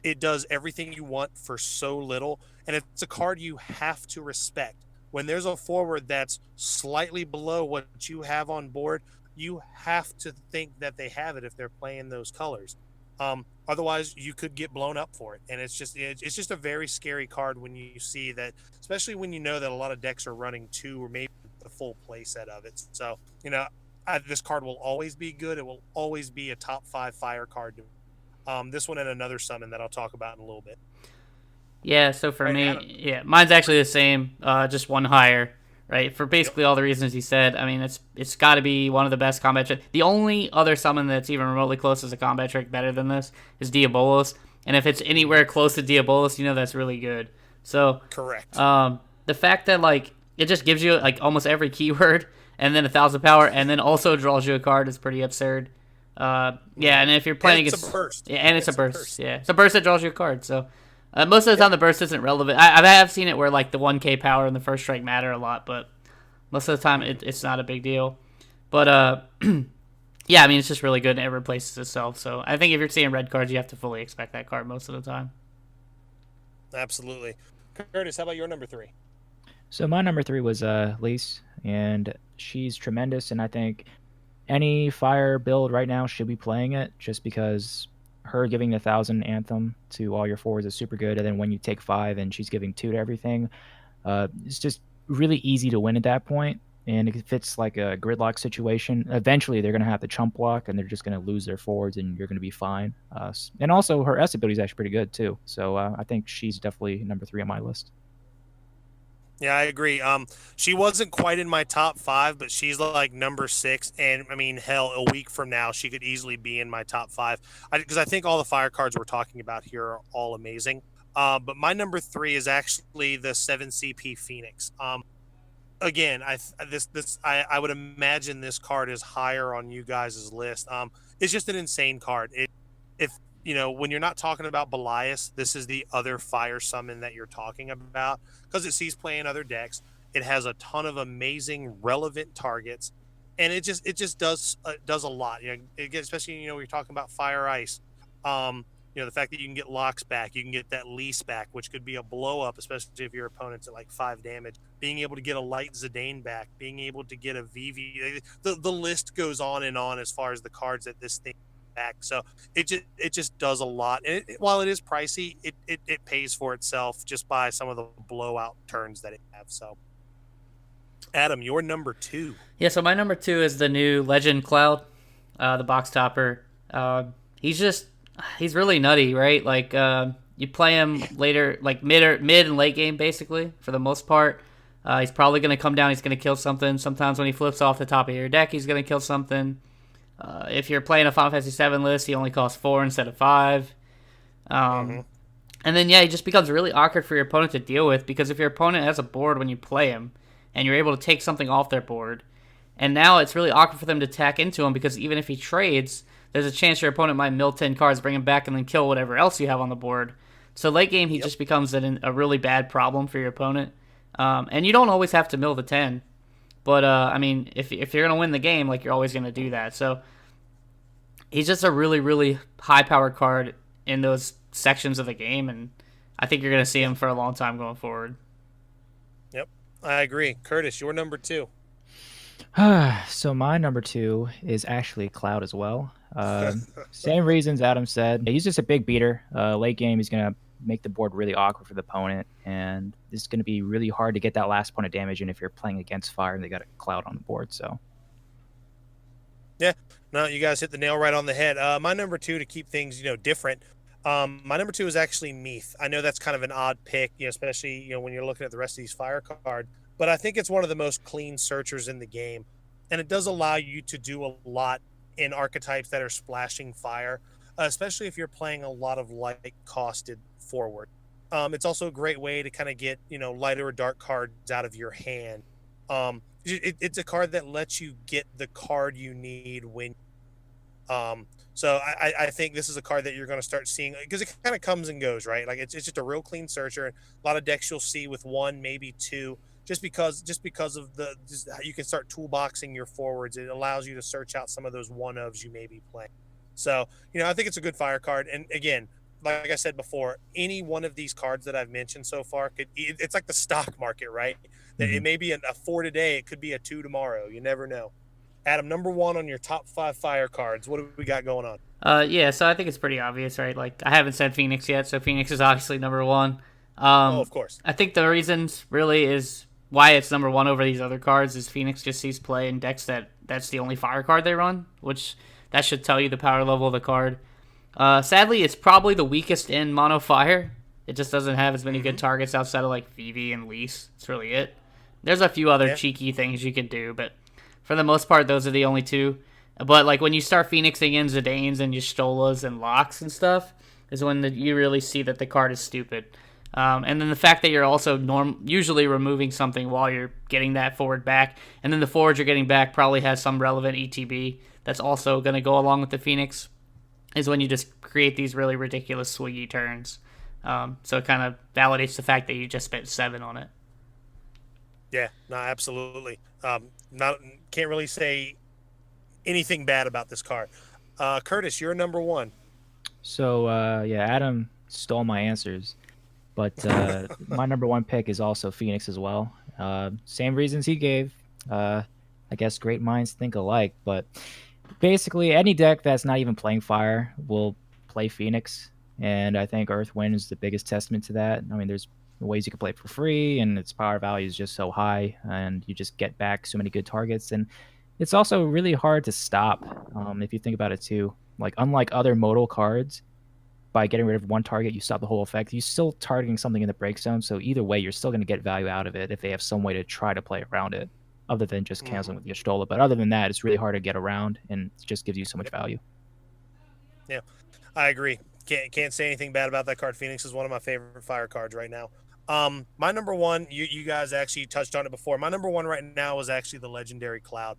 It does everything you want for so little, and it's a card you have to respect. When there's a forward that's slightly below what you have on board, you have to think that they have it if they're playing those colors. Otherwise, you could get blown up for it, and it's just a very scary card when you see that, especially when you know that a lot of decks are running 2 or maybe the full play set of it. So, this card will always be good. It will always be a top 5 fire card. This one and another summon that I'll talk about in a little bit. Yeah, so for me, Adam. mine's actually the same, just one higher, right? For basically all the reasons he said. It's got to be one of the best combat tricks. The only other summon that's even remotely close as a combat trick better than this is Diabolos, and if it's anywhere close to Diabolos, that's really good. So correct. The fact that it just gives you almost every keyword, and then 1,000 power, and then also draws you a card is pretty absurd. And if you're playing against, it's a burst. Yeah, and it's a burst. Yeah, it's a burst that draws you a card. So most of the time the burst isn't relevant. I have seen it where the 1K power and the first strike matter a lot, but most of the time it's not a big deal. But it's just really good and it replaces itself. So I think if you're seeing red cards, you have to fully expect that card most of the time. Absolutely. Curtis, how about your number 3? So my number 3 was Lise, and she's tremendous, and I think any fire build right now should be playing it, just because her giving the 1,000 anthem to all your forwards is super good, and then when you take 5 and she's giving 2 to everything, it's just really easy to win at that point. And if it's like a gridlock situation, eventually they're going to have to chump block, and they're just going to lose their forwards, and you're going to be fine. And also her S ability is actually pretty good too, so I think she's definitely number 3 on my list. Yeah, I agree. She wasn't quite in my top 5, but she's number 6. And hell, a week from now, she could easily be in my top 5. Because I think all the fire cards we're talking about here are all amazing. But my number 3 is actually the 7CP Phoenix. Again, I would imagine this card is higher on you guys' list. It's just an insane card. When you're not talking about Belias, this is the other fire summon that you're talking about, because it sees play in other decks. It has a ton of amazing relevant targets, and it just does a lot. Especially when you're talking about Fire Ice. You know, the fact that you can get locks back, you can get that lease back, which could be a blow up, especially if your opponent's at like 5 damage. Being able to get a light Zidane back, being able to get a VV, the list goes on as far as the cards that this thing back. So it just does a lot. And while it is pricey, it pays for itself just by some of the blowout turns that it have. So, Adam, you're number 2. Yeah, so my number 2 is the new Legend Cloud, the box topper. He's really nutty, right? Like you play him later, like mid and late game, basically for the most part. He's probably going to come down. He's going to kill something. Sometimes when he flips off the top of your deck, he's going to kill something. If you're playing a Final Fantasy VII list, he only costs 4 instead of 5. And then he just becomes really awkward for your opponent to deal with, because if your opponent has a board when you play him, and you're able to take something off their board, and now it's really awkward for them to tack into him, because even if he trades, there's a chance your opponent might mill 10 cards, bring him back, and then kill whatever else you have on the board. So late game, he just becomes a really bad problem for your opponent. And you don't always have to mill the 10. But, I mean, if you're going to win the game, like, you're always going to do that. So he's just a really, really high-powered card in those sections of the game, and I think you're going to see him for a long time going forward. Yep, I agree. Curtis, you're number 2. So my number 2 is actually Cloud as well. Same reasons Adam said. He's just a big beater. Late game, he's going to make the board really awkward for the opponent, and it's going to be really hard to get that last point of damage in if you're playing against fire and they got a Cloud on the board. So yeah, no, you guys hit the nail right on the head. My number 2, to keep things different. My number 2 is actually Meath. I know that's kind of an odd pick, especially when you're looking at the rest of these fire cards. But I think it's one of the most clean searchers in the game, and it does allow you to do a lot in archetypes that are splashing fire, especially if you're playing a lot of light costed forward. It's also a great way to kind of get lighter or dark cards out of your hand. It's a card that lets you get the card you need when. So I think this is a card that you're going to start seeing, because it kind of comes and goes, right? Like it's just a real clean searcher. A lot of decks you'll see with 1, maybe 2. Just because of you can start toolboxing your forwards. It allows you to search out some of those one-ofs you may be playing. So, I think it's a good fire card. And again, like I said before, any one of these cards that I've mentioned so far it's like the stock market, right? That it may be a 4 today, it could be a 2 tomorrow. You never know. Adam, number 1 on your top 5 fire cards. What do we got going on? Yeah, so I think it's pretty obvious, right? Like, I haven't said Phoenix yet, so Phoenix is obviously number 1. Of course. I think the reasons really is why it's number 1 over these other cards is Phoenix just sees play in decks that's the only fire card they run, which that should tell you the power level of the card. Sadly, it's probably the weakest in mono fire. It just doesn't have as many good targets outside of like VV and Lease. That's really it. There's a few other cheeky things you can do, but for the most part, those are the only 2. But like when you start Phoenixing in Zidanes and Y'shtolas and Locks and stuff, is when you really see that the card is stupid. And then the fact that you're also usually removing something while you're getting that forward back, and then the forward you're getting back probably has some relevant ETB that's also going to go along with the Phoenix, is when you just create these really ridiculous swiggy turns. So it kind of validates the fact that you just spent 7 on it. Yeah, no, absolutely. Can't really say anything bad about this card. Curtis, you're number 1. So Adam stole my answers. But my number 1 pick is also Phoenix as well. Same reasons he gave. I guess great minds think alike. But basically, any deck that's not even playing Fire will play Phoenix. And I think Earthwind is the biggest testament to that. I mean, there's ways you can play it for free, and its power value is just so high, and you just get back so many good targets. And it's also really hard to stop, if you think about it too. Like, unlike other modal cards, by getting rid of one target, you stop the whole effect. You're still targeting something in the break zone, so either way, you're still going to get value out of it if they have some way to try to play around it, other than just canceling with Y'shtola. But other than that, it's really hard to get around, and it just gives you so much value. Yeah, I agree. Can't say anything bad about that card. Phoenix is one of my favorite fire cards right now. My number 1, you guys actually touched on it before. My number 1 right now is actually the Legendary Cloud.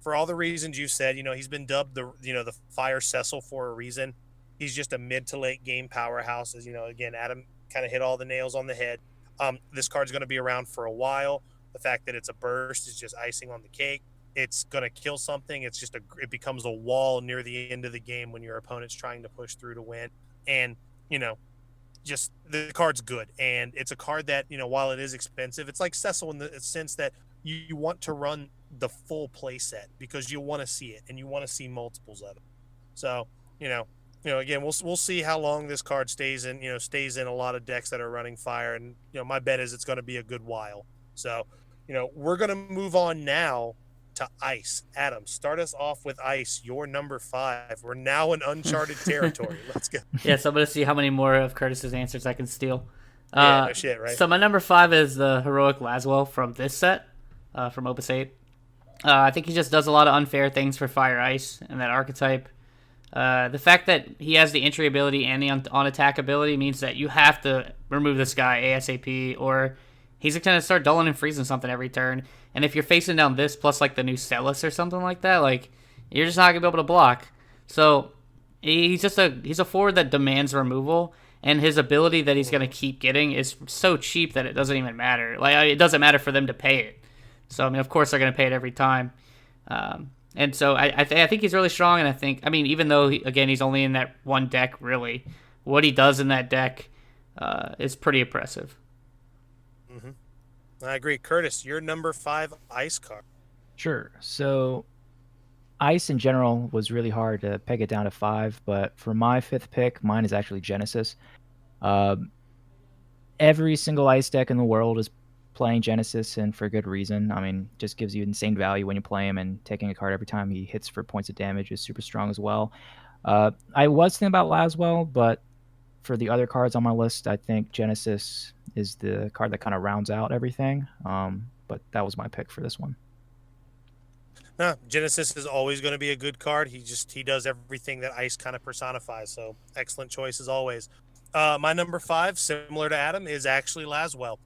For all the reasons you said, he's been dubbed the Fire Cecil for a reason. He's just a mid to late game powerhouse. As again, Adam kind of hit all the nails on the head. This card's going to be around for a while. The fact that it's a burst is just icing on the cake. It's going to kill something. It becomes a wall near the end of the game when your opponent's trying to push through to win. And, you know, just the card's good. And it's a card that, you know, while it is expensive, it's like Cecil in the sense that you want to run the full play set because you want to see it and you want to see multiples of it. So, you know, again, we'll see how long this card stays in, stays in a lot of decks that are running fire. And, my bet is it's going to be a good while. So, we're going to move on now to ice. Adam, start us off with ice. Your number 5. We're now in uncharted territory. Let's go. Yeah, so I'm going to see how many more of Curtis's answers I can steal. Yeah, no shit, right? So my number 5 is the Heroic Laswell from this set, from Opus 8. I think he just does a lot of unfair things for Fire Ice and that archetype. The fact that he has the entry ability and the on-attack ability means that you have to remove this guy ASAP, or he's going to start dulling and freezing something every turn. And if you're facing down this plus like the new Celis or something like that, like you're just not going to be able to block. So he's a forward that demands removal, and his ability that he's going to keep getting is so cheap that it doesn't even matter. Like it doesn't matter for them to pay it. So I mean, of course they're going to pay it every time. And so I think he's really strong, and I think, even though, he's only in that one deck, really, what he does in that deck is pretty impressive. Mm-hmm. I agree. Curtis, your number 5 ice card. Sure. So ice in general was really hard to peg it down to 5, but for my 5th pick, mine is actually Genesis. Every single ice deck in the world is playing Genesis, and for good reason. Just gives you insane value when you play him, and taking a card every time he hits for points of damage is super strong as well. I was thinking about Laswell, but for the other cards on my list, I think Genesis is the card that kind of rounds out everything. But that was my pick for this one. No, Genesis is always going to be a good card. He does everything that ice kind of personifies. So excellent choice as always. My number 5, similar to Adam, is actually Laswell.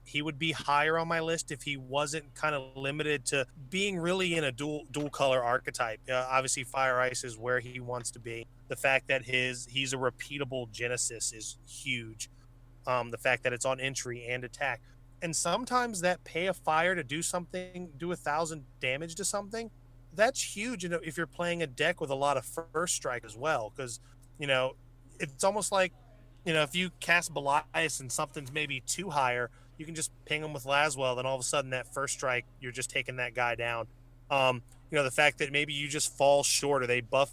He would be higher on my list if he wasn't kind of limited to being really in a dual color archetype. Obviously, Fire Ice is where he wants to be. The fact that he's a repeatable Genesis is huge. The fact that it's on entry and attack, and sometimes that pay a fire to do something, do 1,000 damage to something, that's huge. If you're playing a deck with a lot of first strike as well, because it's almost like, if you cast Belias and something's maybe too higher, you can just ping them with Laswell. Then all of a sudden that first strike, you're just taking that guy down. The fact that maybe you just fall short, or they buff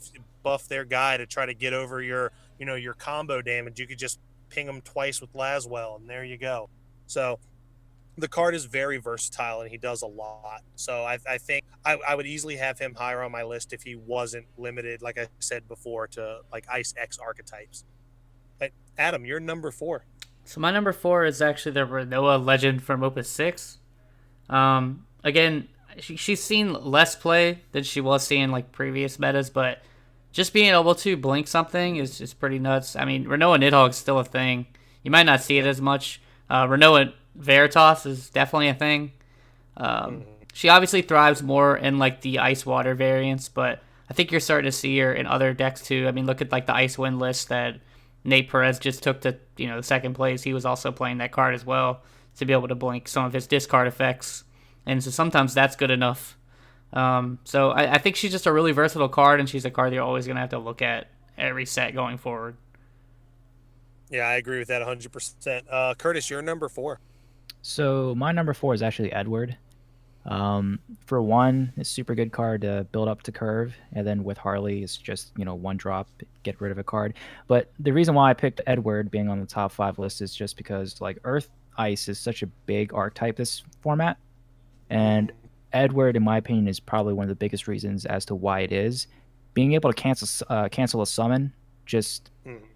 their guy to try to get over your combo damage. You could just ping them twice with Laswell, and there you go. So the card is very versatile, and he does a lot. So I think I would easily have him higher on my list if he wasn't limited, like I said before, to like Ice X archetypes. But Adam, you're number 4. So my number 4 is actually the Renoa Legend from Opus 6. Again, she's seen less play than she was seeing like previous metas, but just being able to blink something is pretty nuts. Renoa Nidhogg's still a thing. You might not see it as much. Renoa Veritas is definitely a thing. She obviously thrives more in like the Ice Water variants, but I think you're starting to see her in other decks too. Look at like the Ice Wind list that Nate Perez just took to the second place. He was also playing that card as well to be able to blink some of his discard effects, and so sometimes that's good enough. So I think she's just a really versatile card, and she's a card you're always going to have to look at every set going forward. Yeah, I agree with that 100%. Curtis, you're number 4. So my number 4 is actually Edward. For one, it's a super good card to build up to curve, and then with Harley, it's just, one drop, get rid of a card. But the reason why I picked Edward being on the top 5 list is just because like Earth Ice is such a big archetype this format, and Edward, in my opinion, is probably one of the biggest reasons as to why it is. Being able to cancel a summon just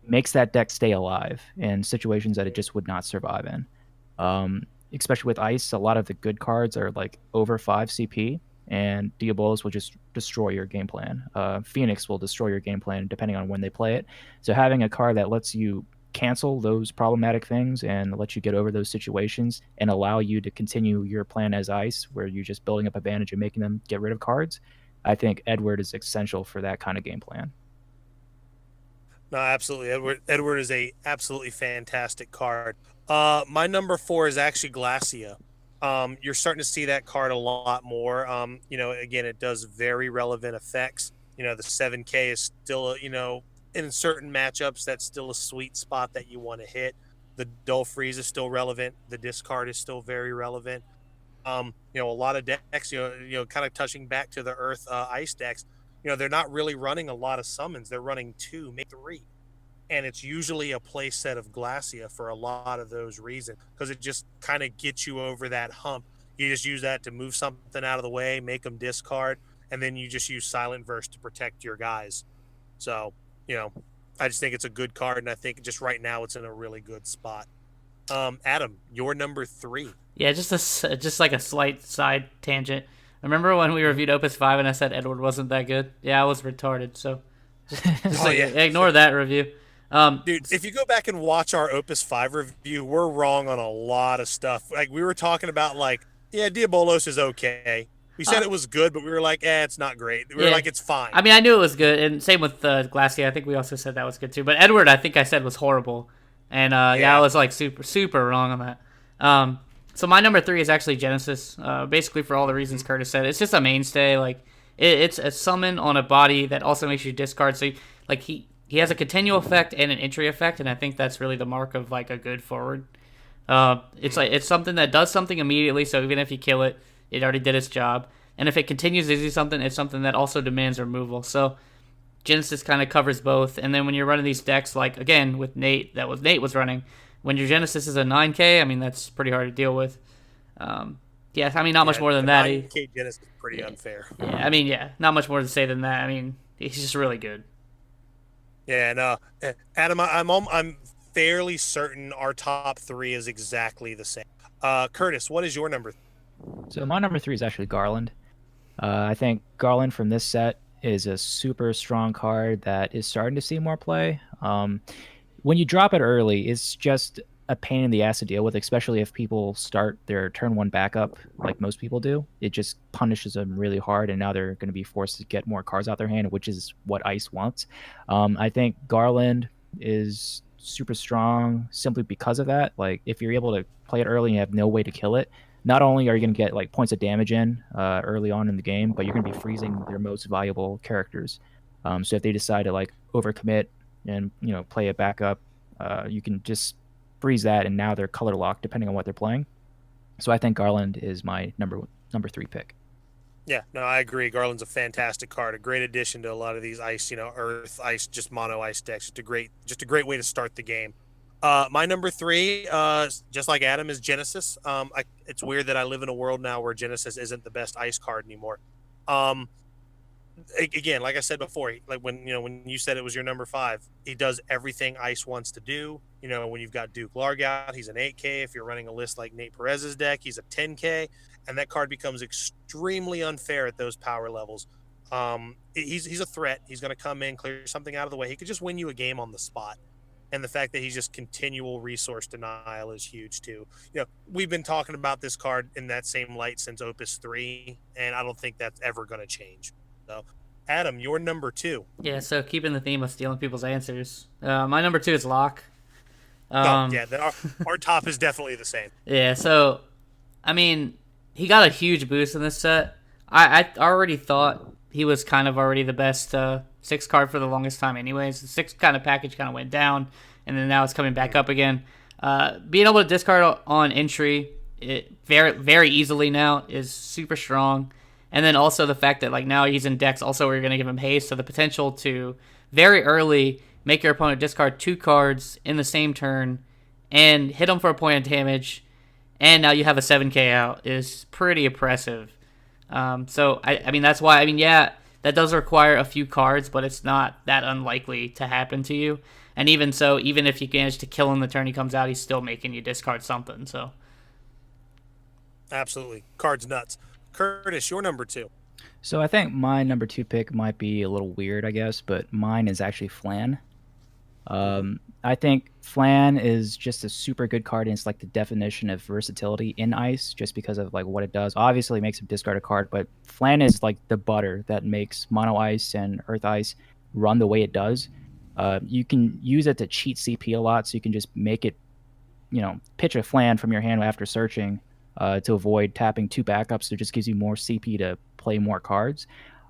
makes that deck stay alive in situations that it just would not survive in. Especially with Ice, a lot of the good cards are like over 5 CP, and Diabolos will just destroy your game plan. Phoenix will destroy your game plan depending on when they play it. So having a card that lets you cancel those problematic things and let you get over those situations and allow you to continue your plan as Ice, where you're just building up advantage and making them get rid of cards, I think Edward is essential for that kind of game plan. No, absolutely. Edward is a absolutely fantastic card. My number 4 is actually Glacia. You're starting to see that card a lot more. Again, it does very relevant effects. The 7K is still, in certain matchups, that's still a sweet spot that you want to hit. The dull freeze is still relevant. The discard is still very relevant. A lot of decks, kind of touching back to the Earth Ice decks, they're not really running a lot of summons. They're running 2, maybe 3. And it's usually a play set of Glacia for a lot of those reasons, because it just kind of gets you over that hump. You just use that to move something out of the way, make them discard, and then you just use Silent Verse to protect your guys. So, I just think it's a good card, and I think just right now it's in a really good spot. Adam, your number 3. Yeah, just like a slight side tangent. Remember when we reviewed Opus 5 and I said Edward wasn't that good? Yeah, I was retarded, so just ignore that review. Dude, if you go back and watch our Opus 5 review, we're wrong on a lot of stuff. Like, we were talking about, Diabolos is okay. We said it was good, but we were like, it's not great. We were like, it's fine. I mean, I knew it was good, and same with Glacia. I think we also said that was good too. But Edward, I think I said was horrible, and I was like super wrong on that. So my number 3 is actually Genesis. Basically for all the reasons Curtis said, it's just a mainstay. Like it's a summon on a body that also makes you discard. So he has a continual effect and an entry effect, and I think that's really the mark of like a good forward. It's something that does something immediately. So even if you kill it, it already did its job. And if it continues to do something, it's something that also demands removal. So Genesis kind of covers both. And then when you're running these decks, like again with Nate was running, when your Genesis is a 9K, I mean that's pretty hard to deal with. Not much more than that. 9K Genesis is pretty unfair. Not much more to say than that. I mean, he's just really good. Yeah, and Adam, I'm fairly certain our top 3 is exactly the same. Curtis, what is your number 3? So my number 3 is actually Garland. I think Garland from this set is a super strong card that is starting to see more play. When you drop it early, it's just a pain in the ass to deal with, especially if people start their turn 1 backup like most people do. It just punishes them really hard, and now they're going to be forced to get more cards out their hand, which is what Ice wants. I think Garland is super strong simply because of that. Like, if you're able to play it early and you have no way to kill it, not only are you going to get like points of damage in early on in the game, but you're going to be freezing their most valuable characters. So if they decide to like overcommit and play it back up, you can just freeze that, and now they're color locked depending on what they're playing. So I think Garland is my number 3 pick. Yeah, no, I agree. Garland's a fantastic card, a great addition to a lot of these Ice, Earth, Ice, just mono Ice decks. Just a great way to start the game. My number 3, just like Adam, is Genesis. It's weird that I live in a world now where Genesis isn't the best Ice card anymore. Again, like I said before, like when you said it was your number 5, he does everything Ice wants to do. When you've got Duke Largout, he's an 8K. If you're running a list like Nate Perez's deck, he's a 10K, and that card becomes extremely unfair at those power levels. He's a threat. He's going to come in, clear something out of the way. He could just win you a game on the spot. And the fact that he's just continual resource denial is huge too. We've been talking about this card in that same light since Opus 3, and I don't think that's ever going to change. So, Adam, your number 2. Yeah, so keeping the theme of stealing people's answers, my number 2 is Locke. Our top is definitely the same. Yeah, so, I mean, he got a huge boost in this set. I already thought he was kind of already the best 6 card for the longest time anyways. The 6 kind of package kind of went down, and then now it's coming back up again. Being able to discard on entry very, very easily now is super strong. And then also the fact that like now he's in decks also where you're going to give him haste, so the potential to very early make your opponent discard 2 cards in the same turn and hit him for a point of damage, and now you have a 7K out is pretty impressive. So I mean that's why that does require a few cards, but it's not that unlikely to happen to you. And even so, even if you manage to kill him the turn he comes out, he's still making you discard something. So absolutely, card's nuts. Curtis, your number 2. So I think my number 2 pick might be a little weird, I guess, but mine is actually Flan. I think Flan is just a super good card, and it's like the definition of versatility in Ice, just because of like what it does. Obviously, it makes him discard a card, but Flan is like the butter that makes Mono Ice and Earth Ice run the way it does. You can use it to cheat CP a lot, so you can just make it, pitch a Flan from your hand after searching to avoid tapping 2 backups. So it just gives you more CP to play more cards.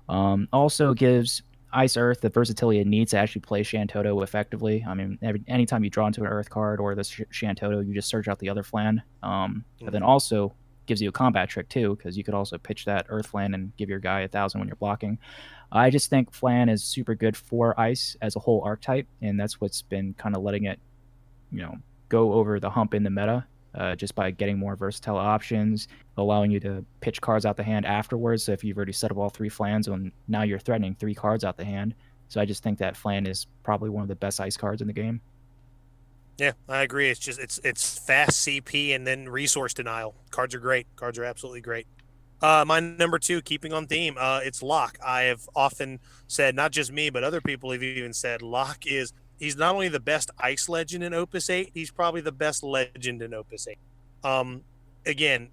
Also gives Ice Earth, the versatility it needs to actually play Shantoto effectively. I mean, anytime you draw into an Earth card or the Shantoto, you just search out the other Flan. But then also gives you a combat trick too, because you could also pitch that Earth Flan and give your guy 1,000 when you're blocking. I just think Flan is super good for Ice as a whole archetype, and that's what's been kind of letting it, go over the hump in the meta. Just by getting more versatile options, allowing you to pitch cards out the hand afterwards. So if you've already set up all 3 Flans, and now you're threatening 3 cards out the hand. So I just think that Flan is probably one of the best ice cards in the game. Yeah, I agree. It's just it's fast CP and then resource denial. Cards are great. Cards are absolutely great. My number 2, keeping on theme, it's Locke. I have often said, not just me, but other people have even said, Locke he's not only the best ice legend in Opus 8, he's probably the best legend in Opus 8. Again,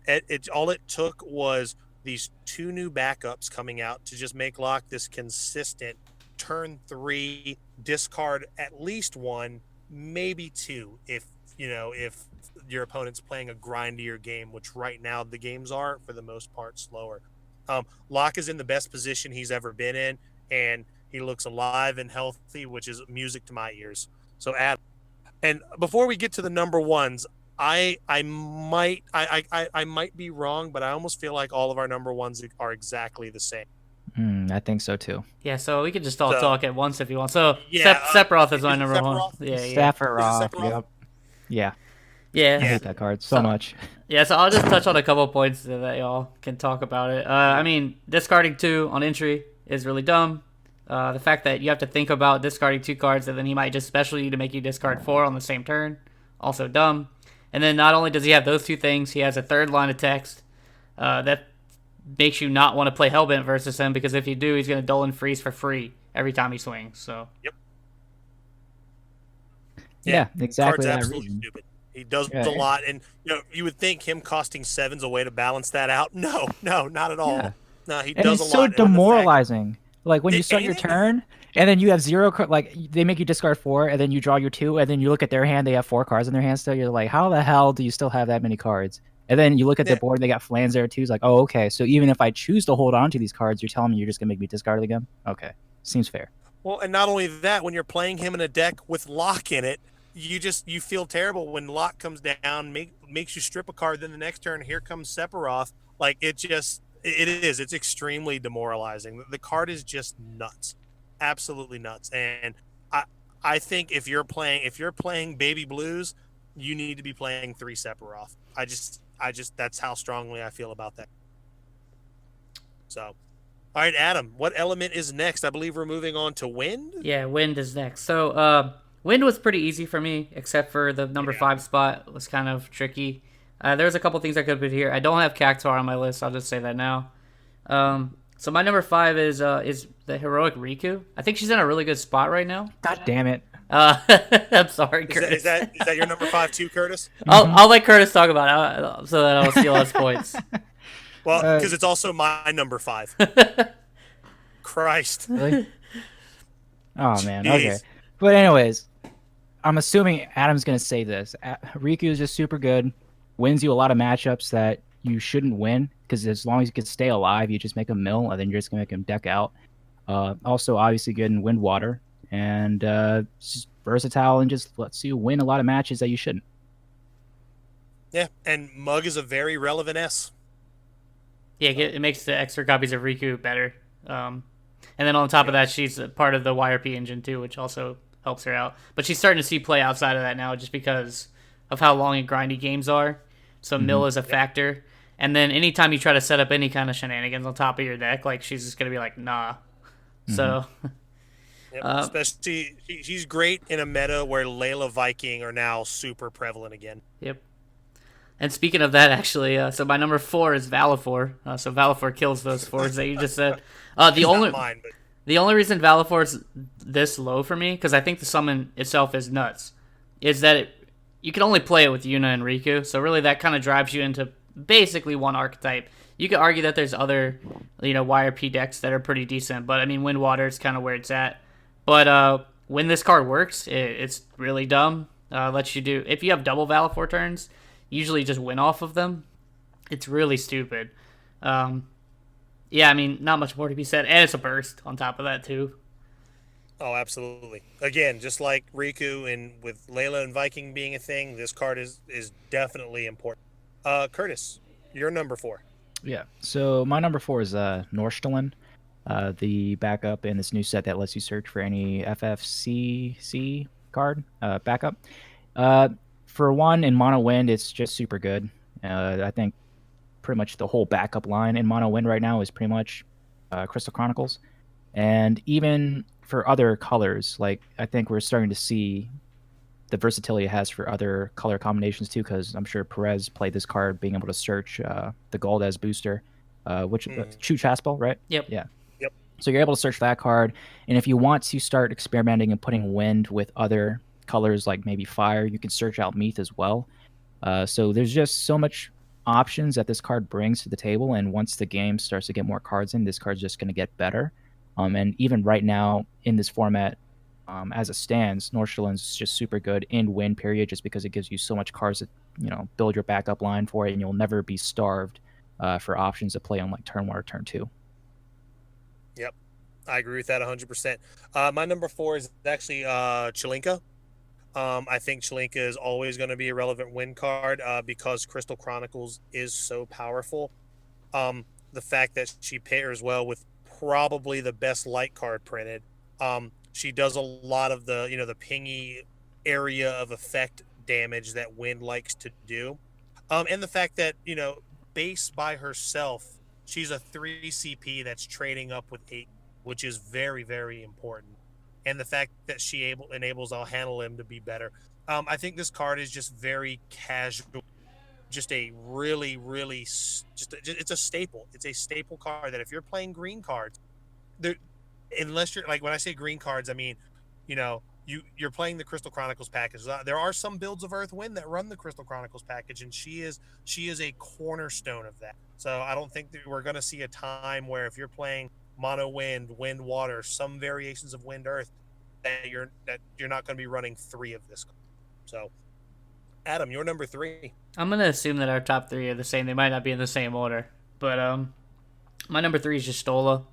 all it took was these 2 new backups coming out to just make Locke this consistent turn 3, discard at least 1, maybe 2, if your opponent's playing a grindier game, which right now the games are, for the most part, slower. Locke is in the best position he's ever been in, and he looks alive and healthy, which is music to my ears. So, Adam, and before we get to the number 1s, I might be wrong, but I almost feel like all of our number 1s are exactly the same. I think so too. Yeah, so we could just all talk at once if you want. So Sephiroth is my number 1. Yeah. Sephiroth. Yep. Yeah. I hate that card so much. Yeah, so I'll just touch on a couple of points that y'all can talk about it. I mean, discarding 2 on entry is really dumb. The fact that you have to think about discarding 2 cards and then he might just special you to make you discard 4 on the same turn, also dumb. And then not only does he have those 2 things, he has a 3rd line of text that makes you not want to play Hellbent versus him, because if you do, he's going to dull and freeze for free every time he swings. So. Yep. Yeah, exactly. Card's absolutely stupid. He does a lot, and you would think him costing 7's a way to balance that out. No, not at all. Yeah. No, he does a lot. It's so demoralizing. Like when you start your turn, and then you have 0 like they make you discard 4, and then you draw your 2, and then you look at their hand, they have 4 cards in their hand still. You're like, how the hell do you still have that many cards? And then you look at the board, they got Flans there too. It's like, oh, okay. So even if I choose to hold on to these cards, you're telling me you're just gonna make me discard it again? Okay, seems fair. Well, and not only that, when you're playing him in a deck with Locke in it, you feel terrible when Locke comes down, makes you strip a card. Then the next turn, here comes Sephiroth. Like it's extremely demoralizing. The card is just nuts, absolutely nuts. And I think if you're playing Baby Blues, you need to be playing 3 Sephiroth. I just that's how strongly I feel about that. So, all right, Adam, what element is next? I believe we're moving on to Wind. Yeah, Wind is next. So, Wind was pretty easy for me, except for the number 5 spot. It was kind of tricky. There's a couple things I could put here. I don't have Cactuar on my list. I'll just say that now. So my number 5 is the heroic Riku. I think she's in a really good spot right now. God damn it. I'm sorry, Curtis. Is that your number 5 too, Curtis? I'll let Curtis talk about it so that I don't steal his points. Well, because it's also my number 5. Christ. Really? Oh, man. Jeez. Okay. But anyways, I'm assuming Adam's going to say this. Riku is just super good. Wins you a lot of matchups that you shouldn't win, because as long as you can stay alive, you just make him mill, and then you're just going to make him deck out. Also, obviously good in Wind Water. And just versatile and just lets you win a lot of matches that you shouldn't. Yeah, and Mug is a very relevant S. Yeah, it makes the extra copies of Riku better. And then on top of that, she's a part of the YRP engine too, which also helps her out. But she's starting to see play outside of that now just because of how long and grindy games are. So mill is a factor. And then anytime you try to set up any kind of shenanigans on top of your deck, like she's just going to be like, nah. So... Yep. Especially, she's great in a meta where Layla Viking are now super prevalent again. Yep. And speaking of that, actually, so my number 4 is Valifor. So Valifor kills those 4s that you just said. The only reason Valifor is this low for me, because I think the summon itself is nuts, is that you can only play it with Yuna and Riku. So really, that kind of drives you into basically one archetype. You could argue that there's other, YRP decks that are pretty decent, but I mean, Wind Water is kind of where it's at. But when this card works, it's really dumb. Lets you do, if you have double Valifor turns, usually just win off of them. It's really stupid. Yeah, I mean, not much more to be said. And it's a burst on top of that, too. Oh, absolutely. Again, just like Riku and with Layla and Viking being a thing, this card is definitely important. Curtis, you're number 4. Yeah. So my number 4 is Norstalin, the backup in this new set that lets you search for any FFCC card backup. Uh, for one, in Mono Wind, it's just super good. I think pretty much the whole backup line in Mono Wind right now is pretty much Crystal Chronicles. And even for other colors, like I think we're starting to see the versatility it has for other color combinations too, because I'm sure Perez played this card being able to search the Gold booster, which Chu Chaspel, right? Yep. Yeah. Yep. So you're able to search that card, and if you want to start experimenting and putting wind with other colors like maybe fire, you can search out Meath as well. So there's just so much options that this card brings to the table, and once the game starts to get more cards in, this card's just going to get better. And even right now in this format, as it stands, Nordstallen's just super good in win period, just because it gives you so much cards to build your backup line for it, and you'll never be starved for options to play on like turn 1 or turn 2. Yep, I agree with that 100%. My number 4 is actually Chelinka. I think Chelinka is always going to be a relevant win card because Crystal Chronicles is so powerful. The fact that she pairs well with probably the best light card printed. She does a lot of the the pingy area of effect damage that Wind likes to do. And the fact that base by herself, she's a 3 CP that's trading up with 8, which is very, very important. And the fact that she enables I'll handle him to be better. I think this card is just very casual, just a really, really it's a staple. It's a staple card that if you're playing green cards, there, unless you're like when I say green cards, I mean, you're playing the Crystal Chronicles package. There are some builds of Earth Wind that run the Crystal Chronicles package, and she is a cornerstone of that. So I don't think that we're going to see a time where if you're playing Mono Wind, Wind Water, some variations of Wind Earth, that you're not going to be running 3 of this. So, Adam, you're number 3. I'm gonna assume that our top 3 are the same. They might not be in the same order, but my number 3 is just Stola.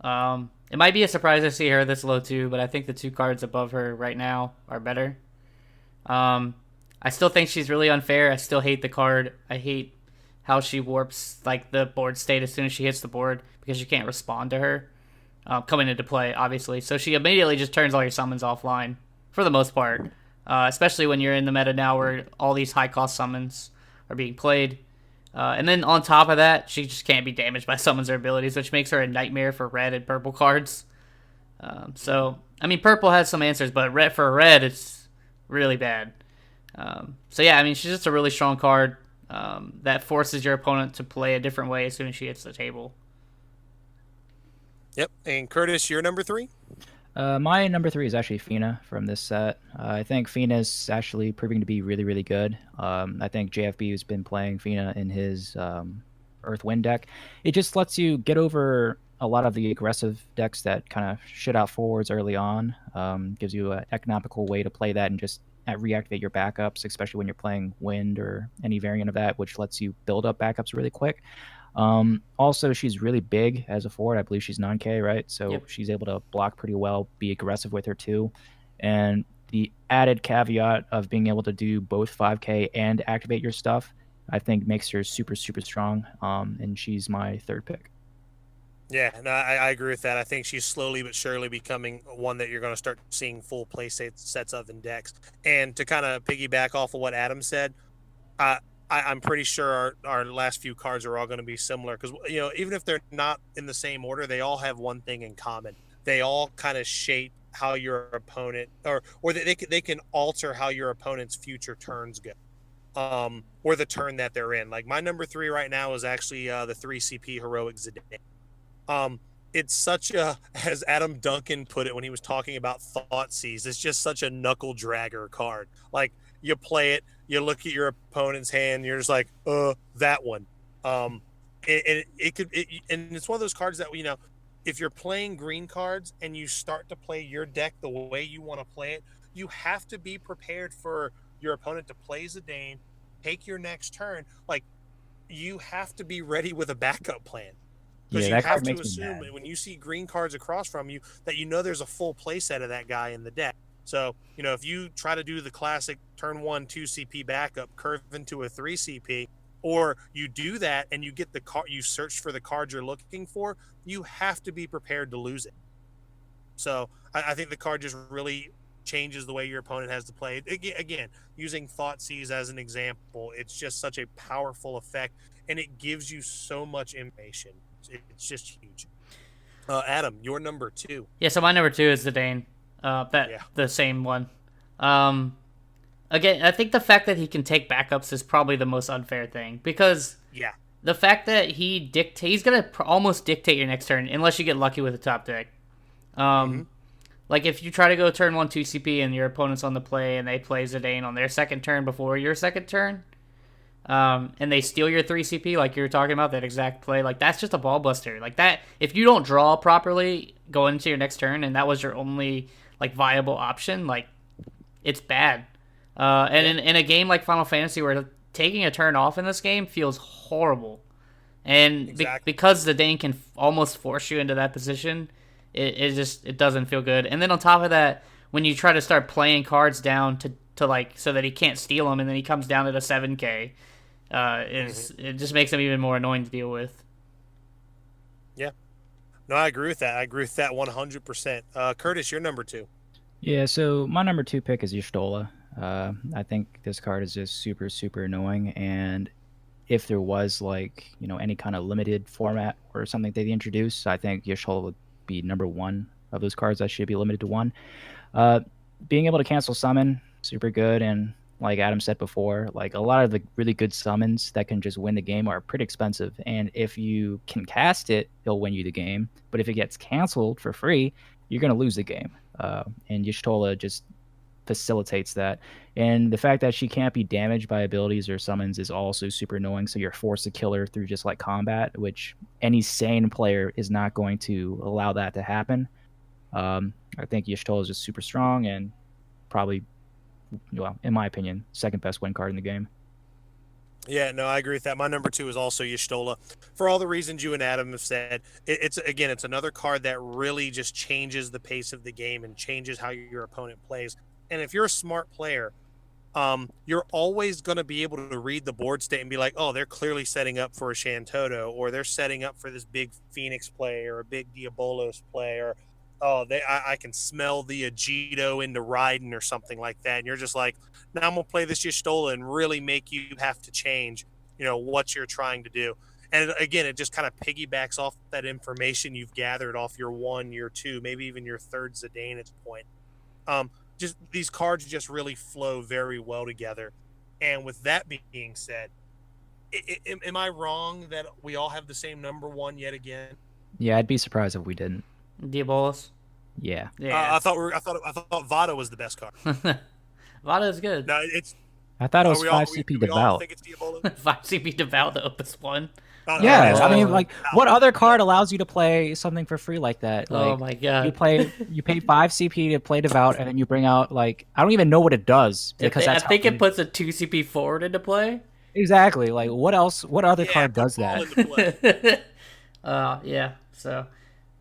It might be a surprise to see her this low too, but I think the 2 cards above her right now are better. I still think she's really unfair. I still hate the card. I hate how she warps like the board state as soon as she hits the board because you can't respond to her coming into play, obviously. So she immediately just turns all your summons offline for the most part, especially when you're in the meta now where all these high cost summons are being played. And then on top of that, she just can't be damaged by summons or abilities, which makes her a nightmare for red and purple cards. So, I mean, purple has some answers, but for red, it's really bad. So, yeah, I mean, she's just a really strong card that forces your opponent to play a different way as soon as she hits the table. Yep. And Curtis, you're number 3? My number 3 is actually Fina from this set. I think Fina is actually proving to be really, really good. I think JFB has been playing Fina in his Earth Wind deck. It just lets you get over a lot of the aggressive decks that kind of shit out forwards early on. Gives you an economical way to play that and just reactivate your backups, especially when you're playing Wind or any variant of that, which lets you build up backups really quick. Also, she's really big as a forward. I believe she's 9K, right? So Yep. she's able to block pretty well, be aggressive with her too. And the added caveat of being able to do both 5K and activate your stuff, I think makes her super, super strong. And she's my 3rd pick. Yeah, no, I agree with that. I think she's slowly but surely becoming one that you're going to start seeing full play sets of in decks. And to kind of piggyback off of what Adam said, I'm pretty sure our last few cards are all going to be similar because even if they're not in the same order, they all have one thing in common. They all kind of shape how your opponent or they can alter how your opponent's future turns go, or the turn that they're in. Like my number 3 right now is actually the 3 CP Heroic Zidane. It's such a, as Adam Duncan put it when he was talking about Thoughtseizes, it's just such a knuckle dragger card. Like you play it, you look at your opponent's hand, you're just like, that one. And it's one of those cards that if you're playing green cards and you start to play your deck the way you want to play it, you have to be prepared for your opponent to play Zidane, take your next turn. Like you have to be ready with a backup plan. because Yeah, you that have card to makes me assume mad. that when you see green cards across from you that there's a full play set of that guy in the deck. So, if you try to do the classic turn 1 2 CP backup, curve into a 3 CP, or you do that and you get the card, you search for the card you're looking for, you have to be prepared to lose it. So I think the card just really changes the way your opponent has to play. Again, using Thoughtseize as an example, it's just such a powerful effect, and it gives you so much information. It's just huge. Adam, your number 2. Yeah, so my number 2 is the Dane. The same one. Um, Again, I think the fact that he can take backups is probably the most unfair thing, because Yeah. the fact that he's gonna almost dictate your next turn unless you get lucky with a top deck. Like if you try to go turn 1 2 CP and your opponent's on the play and they play Zidane on their second turn before your second turn, and they steal your 3 CP like you were talking about, that exact play, like that's just a ball buster. Like that, if you don't draw properly going into your next turn and that was your only like viable option, like it's bad. And in a game like Final Fantasy where taking a turn off in this game feels horrible, and Exactly. because the Dane can almost force you into that position, it doesn't feel good. And then on top of that, when you try to start playing cards down to like so that he can't steal them, and then he comes down at a 7K, it just makes him even more annoying to deal with. Yeah. No, I agree with that. I agree with that 100%. Curtis, your number 2. Yeah, so my number 2 pick is Y'shtola. I think this card is just super, super annoying, and if there was like, any kind of limited format or something they introduce, I think Y'shtola would be number 1 of those cards that should be limited to 1. Being able to cancel summon, super good, and like Adam said before, like a lot of the really good summons that can just win the game are pretty expensive, and if you can cast it, it'll win you the game, but if it gets canceled for free, you're going to lose the game. And Y'shtola just facilitates that. And the fact that she can't be damaged by abilities or summons is also super annoying, so you're forced to kill her through just like combat, which any sane player is not going to allow that to happen. I think Y'shtola is just super strong and probably, well, in my opinion, second best win card in the game. Yeah, no, I agree with that. My number 2 is also Y'shtola. For all the reasons you and Adam have said, it's another card that really just changes the pace of the game and changes how your opponent plays. And if you're a smart player, you're always going to be able to read the board state and be like, oh, they're clearly setting up for a Shantoto, or they're setting up for this big Phoenix play or a big Diabolos play, or I can smell the Agito into Raiden or something like that. And you're just like, now I'm going to play this Y'shtola and really make you have to change, what you're trying to do. And again, it just kind of piggybacks off that information you've gathered off your 1, your 2, maybe even your 3rd Zidane at this point. Just these cards just really flow very well together. And with that being said, am I wrong that we all have the same number 1 yet again? Yeah, I'd be surprised if we didn't. Diabolos. Yeah. I thought Vada was the best card. Vada is good. No, it's. I thought it was we 5 all, CP we all Devout. think it's Diabolos? 5 CP Devout, the Opus 1. Yeah, Oh. I mean, like, what other card allows you to play something for free like that? Like, Oh my god! you pay 5 CP to play Devout, and then you bring out like I don't even know what it does because I think it puts a 2 CP forward into play. Exactly. Like, what else? What other card does that? Yeah. So,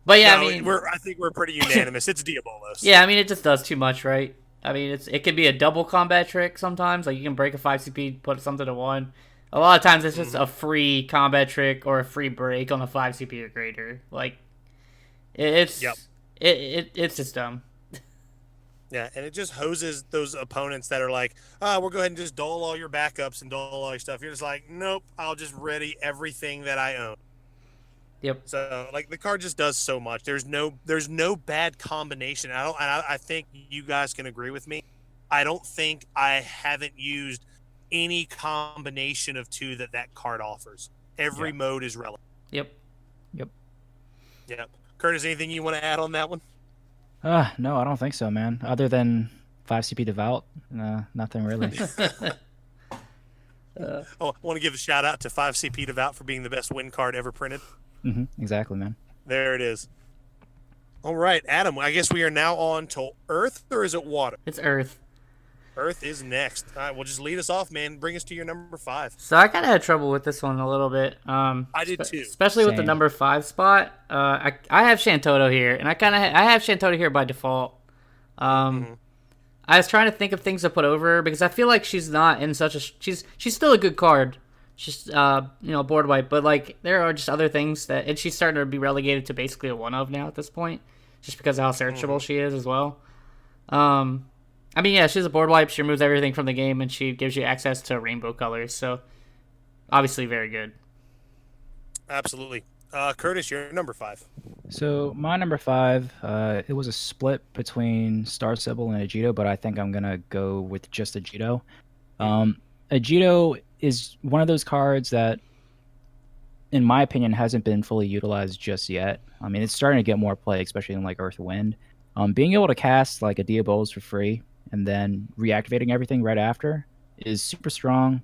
but yeah, no, I mean, I think we're pretty unanimous. It's Diabolos. Yeah, I mean, it just does too much, right? I mean, it could be a double combat trick sometimes. Like you can break a 5 CP, put something to 1. A lot of times it's just a free combat trick or a free break on a 5 CP or greater. Like it's just dumb. Yeah, and it just hoses those opponents that are like, we'll go ahead and just dole all your backups and dole all your stuff. You're just like, nope, I'll just ready everything that I own. Yep. So like the card just does so much. There's no bad combination. I think you guys can agree with me. I don't think I haven't used any combination of 2 that card offers. Every mode is relevant. Yep. Curtis, anything you want to add on that one? No, I don't think so, man. Other than 5 CP Devout, nothing really. I want to give a shout out to 5 CP Devout for being the best win card ever printed. Exactly, man. There it is. All right, Adam, I guess we are now on to Earth, or is it water? It's Earth. Earth is next. All right, well, just lead us off, man. Bring us to your number 5. So I kind of had trouble with this one a little bit, I did too. especially with the Same. number 5 spot. I have Shantoto here, and I have Shantoto here by default. I was trying to think of things to put over her because I feel like she's not in such a she's still a good card. She's board wipe, but like there are just other things that, and she's starting to be relegated to basically a one of now at this point, just because of how searchable she is as well. I mean, yeah, she's a board wipe. She removes everything from the game, and she gives you access to rainbow colors. So, obviously, very good. Absolutely. Curtis, you're number 5. So my number 5, it was a split between Star Sibyl and Agito, but I think I'm gonna go with just Agito. Agito is one of those cards that, in my opinion, hasn't been fully utilized just yet. I mean, it's starting to get more play, especially in like Earth Wind. Being able to cast like a Diabolus for free and then reactivating everything right after is super strong.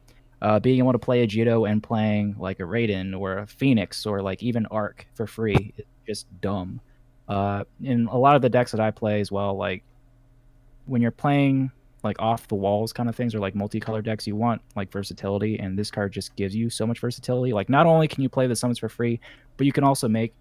Being able to play Agito and playing like a Raiden or a Phoenix or like even Arc for free is just dumb. In a lot of the decks that I play as well, like when you're playing like off the walls kind of things or like multicolor decks, you want like versatility, and this card just gives you so much versatility. Like not only can you play the summons for free, but you can also make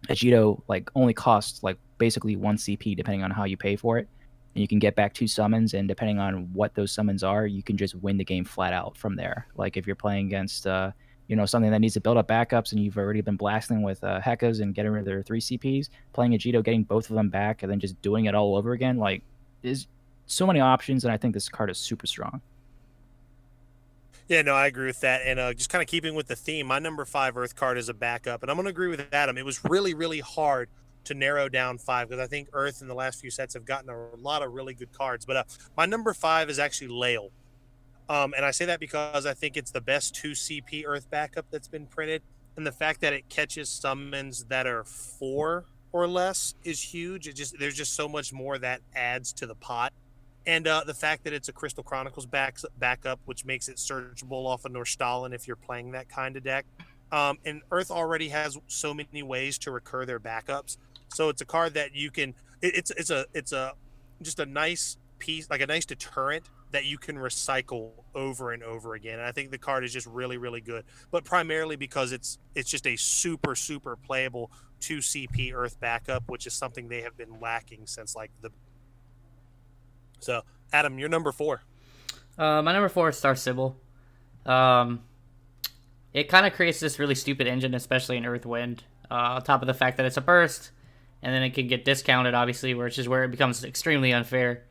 Agito like only costs like basically 1 CP depending on how you pay for it. And you can get back 2 summons, and depending on what those summons are, you can just win the game flat out from there. Like if you're playing against something that needs to build up backups and you've already been blasting with Hekkas and getting rid of their 3 CPs, playing Agito, getting both of them back, and then just doing it all over again, like there's so many options, and I think this card is super strong. Yeah, no, I agree with that. And just kind of keeping with the theme, my number 5 Earth card is a backup. And I'm going to agree with Adam. It was really, really hard to narrow down 5 because I think Earth in the last few sets have gotten a lot of really good cards. But my number 5 is actually Lael. And I say that because I think it's the best 2 CP Earth backup that's been printed. And the fact that it catches summons that are 4 or less is huge. There's just so much more that adds to the pot. And the fact that it's a Crystal Chronicles backup, which makes it searchable off of Norstalin if you're playing that kind of deck. And Earth already has so many ways to recur their backups. So it's a card that you can. It's just a nice piece, like a nice deterrent that you can recycle over and over again. And I think the card is just really, really good. But primarily because it's just a super, super playable 2 CP Earth backup, which is something they have been lacking since like the. So, Adam, you're number 4. My number 4 is Star Sibyl. It kind of creates this really stupid engine, especially in Earth Wind. On top of the fact that it's a burst, and then it can get discounted, obviously, which is where it becomes extremely unfair.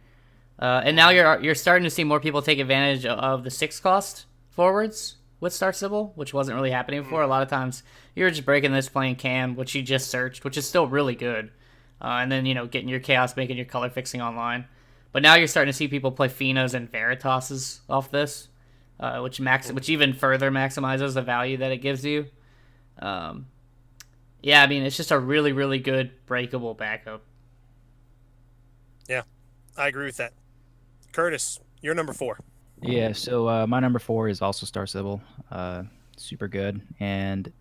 And now you're starting to see more people take advantage of the 6 cost forwards with Star Sibyl, which wasn't really happening before. A lot of times you were just breaking this playing Cam, which you just searched, which is still really good. And then getting your Chaos, making your color fixing online. But now you're starting to see people play Finas and Veritasuses off this, which even further maximizes the value that it gives you. Yeah, I mean, it's just a really, really good breakable backup. Yeah, I agree with that. Curtis, you're number 4. Yeah, so my number 4 is also Star Sibyl. Super good. And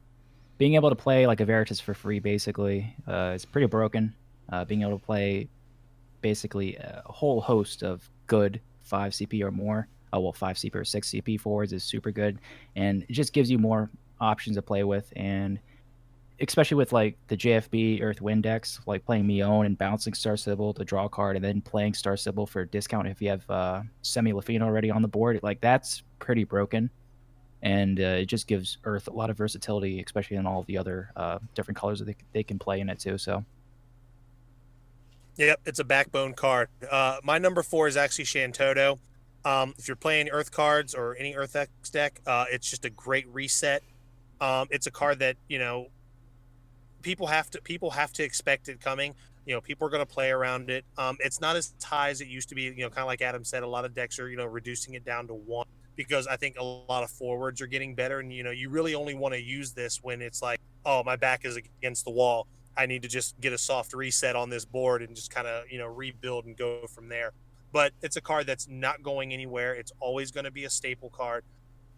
being able to play like a Veritas for free, basically, is pretty broken. Being able to play basically a whole host of good 5 CP or more, 5 CP or 6 CP forwards is super good. And it just gives you more options to play with. And especially with like the JFB Earth Wind decks, like playing Mion and bouncing Star Sibyl to draw a card, and then playing Star Sibyl for a discount if you have Semi Lafina already on the board, like that's pretty broken. And it just gives Earth a lot of versatility, especially in all the other different colors that they can play in it too. So yep, it's a backbone card. My number 4 is actually Shantoto. If you're playing Earth cards or any Earth X deck, it's just a great reset. It's a card that people have to expect it coming. People are going to play around it. It's not as high as it used to be. Kind of like Adam said, a lot of decks are reducing it down to 1 because I think a lot of forwards are getting better, and you really only want to use this when it's like, oh, my back is against the wall. I need to just get a soft reset on this board and just kind of rebuild and go from there. But it's a card that's not going anywhere. It's always going to be a staple card.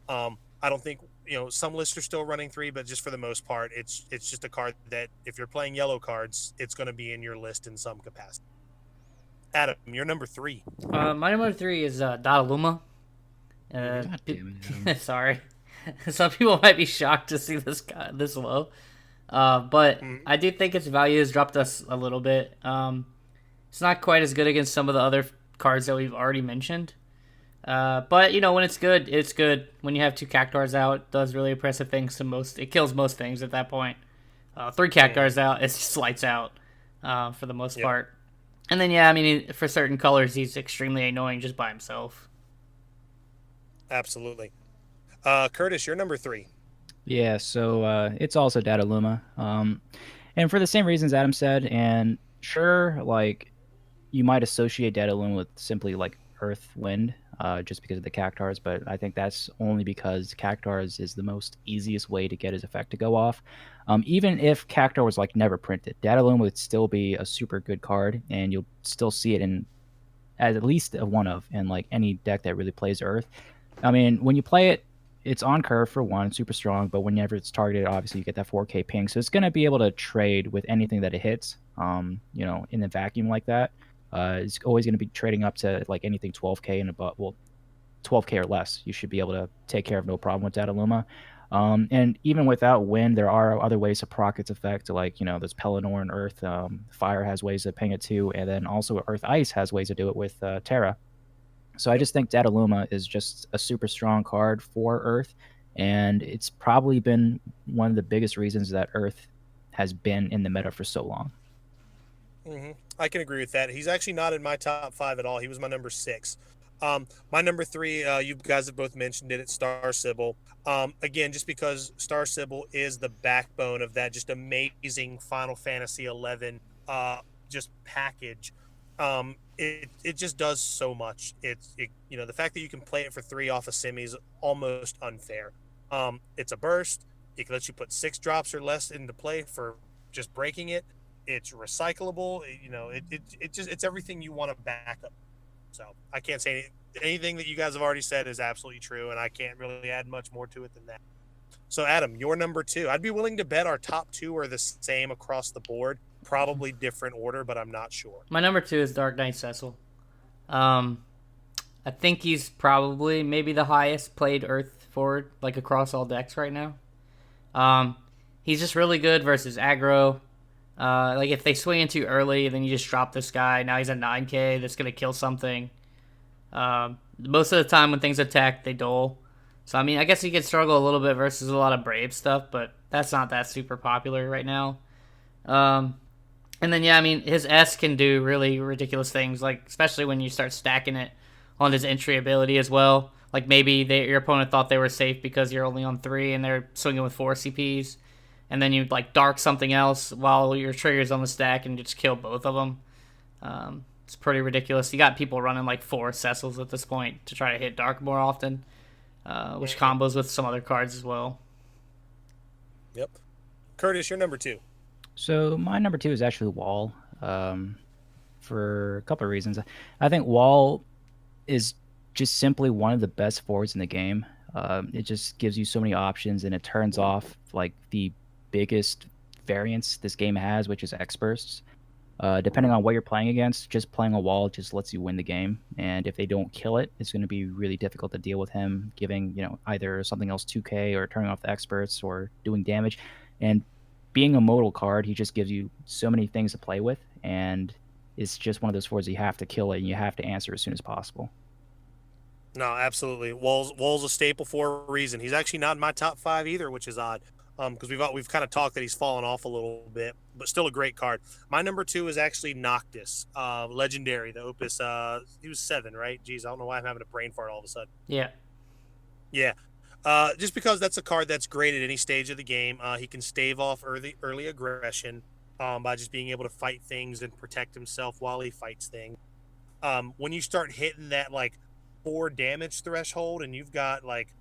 I don't think some lists are still running 3, but just for the most part, it's just a card that if you're playing yellow cards, it's going to be in your list in some capacity. Adam, you're number 3. My number 3 is Dataluma. God damn it, Adam. Sorry, some people might be shocked to see this guy this low, but Mm, I do think its value has dropped us a little bit. It's not quite as good against some of the other cards that we've already mentioned. But when it's good, it's good. When you have 2 Cactuars out, it does really impressive things to most. It kills most things at that point. 3 Cactuars out, it's just lights out for the most Yep. part. And then I mean, for certain colors, he's extremely annoying just by himself. absolutely. Curtis, you're number 3. Yeah, so it's also Dataluma. And for the same reasons Adam said, and sure, like you might associate Dataluma with simply like Earth Wind, just because of the Cactars, but I think that's only because Cactars is the most easiest way to get his effect to go off. Even if Cactar was like never printed, Dataluma would still be a super good card, and you'll still see it in at least a one of in like any deck that really plays Earth. I mean, when you play it, it's on curve for one, super strong, but whenever it's targeted, obviously you get that 4K ping. So it's going to be able to trade with anything that it hits, in the vacuum like that. It's always going to be trading up to like anything 12K and above. Well, 12K or less. You should be able to take care of no problem with Dataluma. And even without wind, there are other ways to proc its effect. Like, there's Pelennor and Earth. Fire has ways to ping it too. And then also Earth Ice has ways to do it with Terra. So I just think Dataluma is just a super strong card for Earth, and it's probably been one of the biggest reasons that Earth has been in the meta for so long. I can agree with that. He's actually not in my top 5 at all. He was my number 6. My number 3, you guys have both mentioned it. It's Star Sybil. Again, just because Star Sybil is the backbone of that just amazing Final Fantasy 11 just package. It just does so much. The fact that you can play it for 3 off a semi is almost unfair. It's a burst. It lets you put 6 drops or less into play for just breaking it. It's recyclable. It's everything you want to back up. So I can't say anything that you guys have already said is absolutely true, and I can't really add much more to it than that. So Adam, you're number 2. I'd be willing to bet our top 2 are the same across the board. Probably different order, but I'm not sure. My number 2 is Dark Knight Cecil. I think he's probably maybe the highest played Earth forward, like across all decks right now. He's just really good versus aggro. Like if they swing in too early, then you just drop this guy. Now he's a 9K that's gonna kill something. Most of the time when things attack, they dole. So I mean, I guess he could struggle a little bit versus a lot of Brave stuff, but that's not that super popular right now. And then I mean, his S can do really ridiculous things, like especially when you start stacking it on his entry ability as well. Like maybe your opponent thought they were safe because you're only on 3 and they're swinging with 4 CPs, and then you like dark something else while your trigger's on the stack and just kill both of them. It's pretty ridiculous. You got people running like 4 Cecils at this point to try to hit dark more often, which combos with some other cards as well. Yep. Curtis, you're number 2. So my number 2 is actually Wall, for a couple of reasons. I think Wall is just simply one of the best forwards in the game. It just gives you so many options, and it turns off like the biggest variance this game has, which is X bursts. Depending on what you're playing against, just playing a Wall just lets you win the game. And if they don't kill it, it's going to be really difficult to deal with him, giving either something else 2K or turning off the experts or doing damage. And being a modal card, he just gives you so many things to play with, and it's just one of those forwards you have to kill it and you have to answer as soon as possible. No, absolutely. Wall's a staple for a reason. He's actually not in my top 5 either, which is odd. Because we've kind of talked that he's fallen off a little bit, but still a great card. My number 2 is actually Noctis, legendary, the Opus. He was 7, right? Jeez, I don't know why I'm having a brain fart all of a sudden. Yeah. Just because that's a card that's great at any stage of the game. He can stave off early aggression by just being able to fight things and protect himself while he fights things. When you start hitting that like 4 damage threshold, and you've got like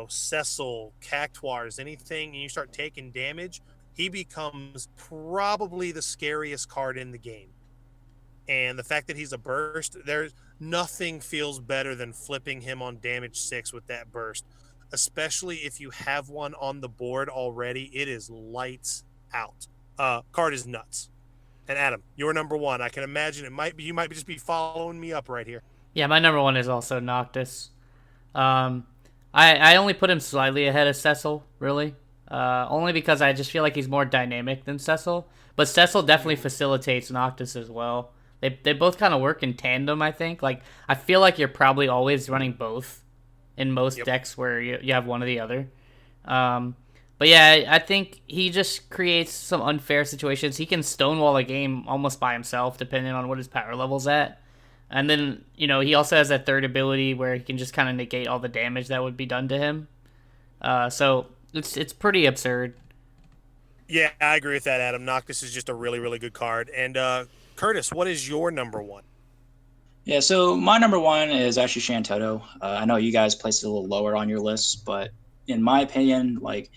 Cecil, Cactuars, anything, and you start taking damage, he becomes probably the scariest card in the game. And the fact that he's a burst, there's nothing feels better than flipping him on damage 6 with that burst, especially if you have one on the board already. It is lights out. Card is nuts. And Adam, your number one. I can imagine you might just be following me up right here. Yeah, my number one is also Noctis. Um, I only put him slightly ahead of Cecil, really. Only because I just feel like he's more dynamic than Cecil. But Cecil definitely facilitates Noctis as well. They both kind of work in tandem, I think. Like, I feel like you're probably always running both in most decks where you have one or the other. But yeah, I think he just creates some unfair situations. He can stonewall a game almost by himself, depending on what his power level's at. And then, he also has that third ability where he can just kind of negate all the damage that would be done to him. So it's pretty absurd. Yeah, I agree with that, Adam. Noctis is just a really, really good card. And Curtis, what is your number one? Yeah, so my number one is actually Shantoto. I know you guys placed it a little lower on your list, but in my opinion, like,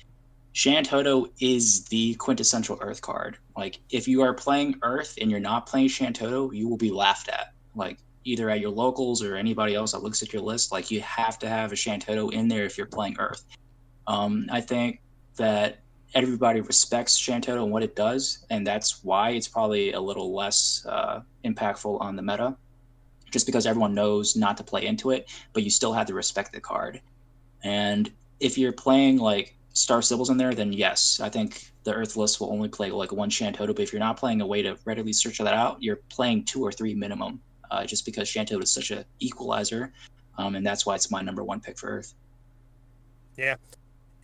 Shantoto is the quintessential Earth card. Like, if you are playing Earth and you're not playing Shantoto, you will be laughed at. Like, either at your locals or anybody else that looks at your list, like, you have to have a Shantoto in there if you're playing Earth. I think that everybody respects Shantoto and what it does, and that's why it's probably a little less impactful on the meta, just because everyone knows not to play into it, but you still have to respect the card. And if you're playing like Star Symbols in there, then yes, I think the Earth list will only play like one Shantoto, but if you're not playing a way to readily search that out, you're playing 2 or 3 minimum, just because Shantoto is such an equalizer, and that's why it's my number one pick for Earth. Yeah.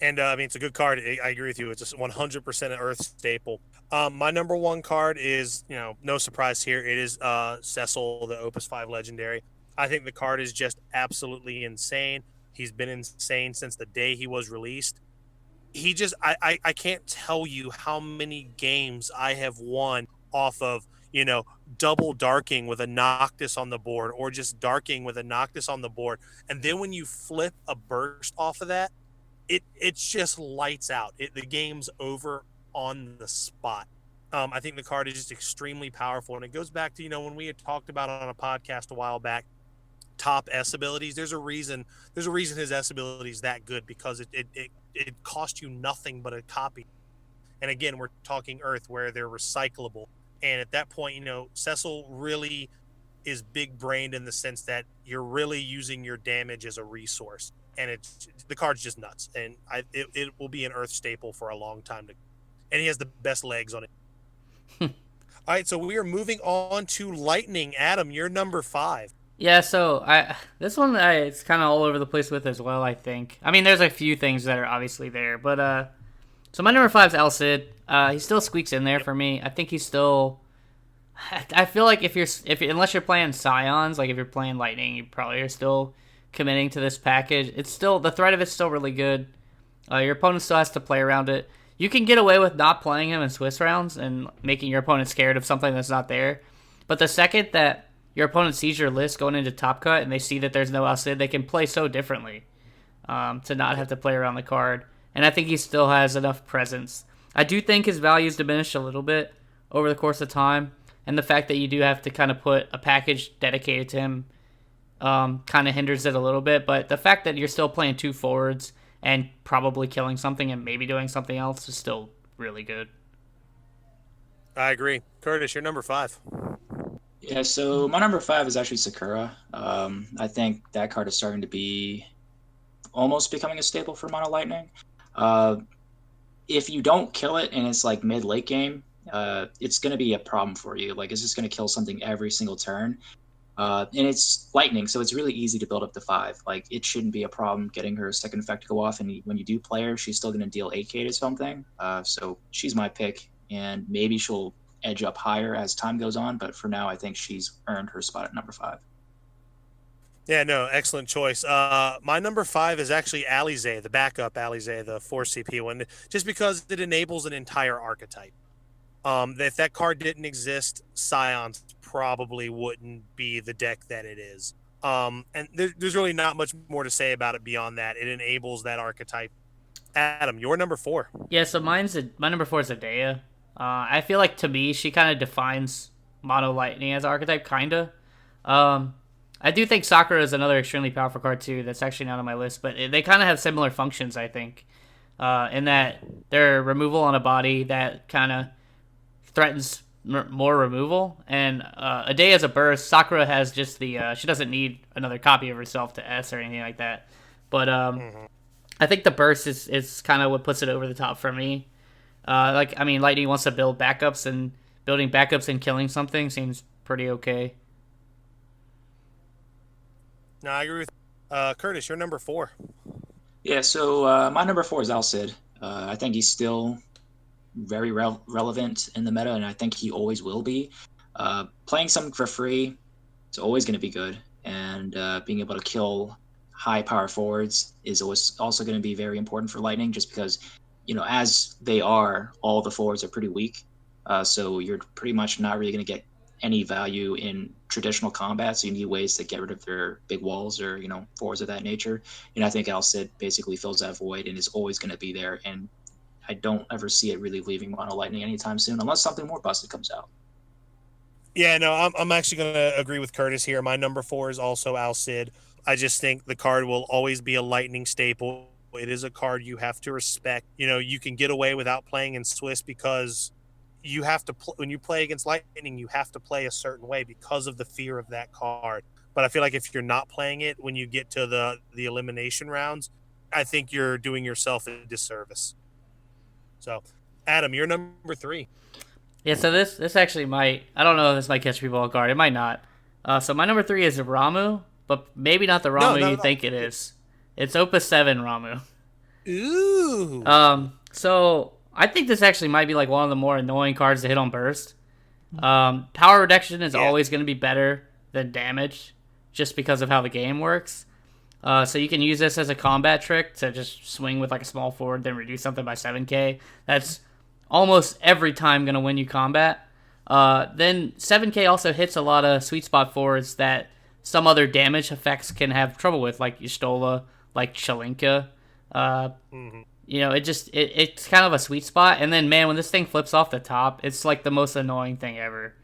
And I mean, it's a good card. I agree with you. It's a 100% an Earth staple. My number one card is, no surprise here. It is Cecil, the Opus 5 Legendary. I think the card is just absolutely insane. He's been insane since the day he was released. I can't tell you how many games I have won off of, double darking with a Noctis on the board, or just darking with a Noctis on the board. And then when you flip a burst off of that, it's just lights out. The game's over on the spot. I think the card is just extremely powerful, and it goes back to when we had talked about it on a podcast a while back. Top S abilities. There's a reason his S ability is that good, because it costs you nothing but a copy. And again, we're talking Earth where they're recyclable. And at that point, Cecil really is big brained in the sense that you're really using your damage as a resource. And the card's just nuts, and it will be an Earth staple for a long time. And he has the best legs on it. All right, so we are moving on to Lightning. Adam, you're number 5. Yeah, so this one it's kind of all over the place with as well, I think. I mean, there's a few things that are obviously there, but so my number 5 is El Cid. He still squeaks in there for me. I think he's still. I feel like if you're unless you're playing Scions, like if you're playing Lightning, you probably are still committing to this package. It's still, the threat of it's still really good. Your opponent still has to play around it. You can get away with not playing him in Swiss rounds and making your opponent scared of something that's not there. But the second that your opponent sees your list going into Top Cut and they see that there's no El Cid, they can play so differently to not have to play around the card. And I think he still has enough presence. I do think his value's diminished a little bit over the course of time. And the fact that you do have to kind of put a package dedicated to him kind of hinders it a little bit, but the fact that you're still playing 2 forwards and probably killing something and maybe doing something else is still really good. I agree. Curtis, you're number 5. Yeah, so my number 5 is actually Sakura. I think that card is starting to be almost becoming a staple for Mono Lightning. If you don't kill it and it's like mid-late game, it's going to be a problem for you. Like, it's just going to kill something every single turn. And it's Lightning, so it's really easy to build up to 5. Like, it shouldn't be a problem getting her second effect to go off, and when you do play her, she's still going to deal 8k to something. So she's my pick, and maybe she'll edge up higher as time goes on, but for now, I think she's earned her spot at number 5. Yeah, no, excellent choice. My number 5 is actually Alize, the backup Alize, the 4 CP one, just because it enables an entire archetype. If that card didn't exist, Scions probably wouldn't be the deck that it is. And there's really not much more to say about it beyond that. It enables that archetype. Adam, your number 4. Yeah, so my number 4 is Adea. I feel like, to me, she kind of defines Mono Lightning as archetype, kind of. I do think Sakura is another extremely powerful card, too, that's actually not on my list, but they kind of have similar functions, I think, in that they're removal on a body that kind of threatens more removal. And a day as a burst, Sakura has just the she doesn't need another copy of herself to S or anything like that. But I think the burst is kind of what puts it over the top for me. I mean, Lightning wants to build backups, and building backups and killing something seems pretty okay. No, I agree with Curtis. You're number 4. Yeah, so my number 4 is Alcid. I think he's still very relevant in the meta, and I think he always will be. Playing something for free is always going to be good, and being able to kill high power forwards is always also going to be very important for Lightning, just because, as they are, all the forwards are pretty weak. So you're pretty much not really going to get any value in traditional combat, so you need ways to get rid of their big walls or forwards of that nature. And I think Alcid basically fills that void and is always going to be there, and I don't ever see it really leaving Mono Lightning anytime soon, unless something more busted comes out. Yeah, no, I'm actually going to agree with Curtis here. My number 4 is also Alcid. I just think the card will always be a Lightning staple. It is a card you have to respect. You can get away without playing in Swiss because you have to when you play against Lightning, you have to play a certain way because of the fear of that card. But I feel like if you're not playing it when you get to the elimination rounds, I think you're doing yourself a disservice. So, Adam, you're number 3. Yeah, so this actually might, I don't know if this might catch people off guard. It might not. So my number 3 is Ramu, but maybe not the Ramu you think it is. It's Opus 7 Ramu. Ooh. So I think this actually might be like one of the more annoying cards to hit on burst. Power reduction is always going to be better than damage, just because of how the game works. So you can use this as a combat trick to just swing with like a small forward, then reduce something by 7k. That's almost every time going to win you combat. Then 7k also hits a lot of sweet spot forwards that some other damage effects can have trouble with, like Y'shtola, like Chelinka. It's kind of a sweet spot. And then, man, when this thing flips off the top, it's like the most annoying thing ever.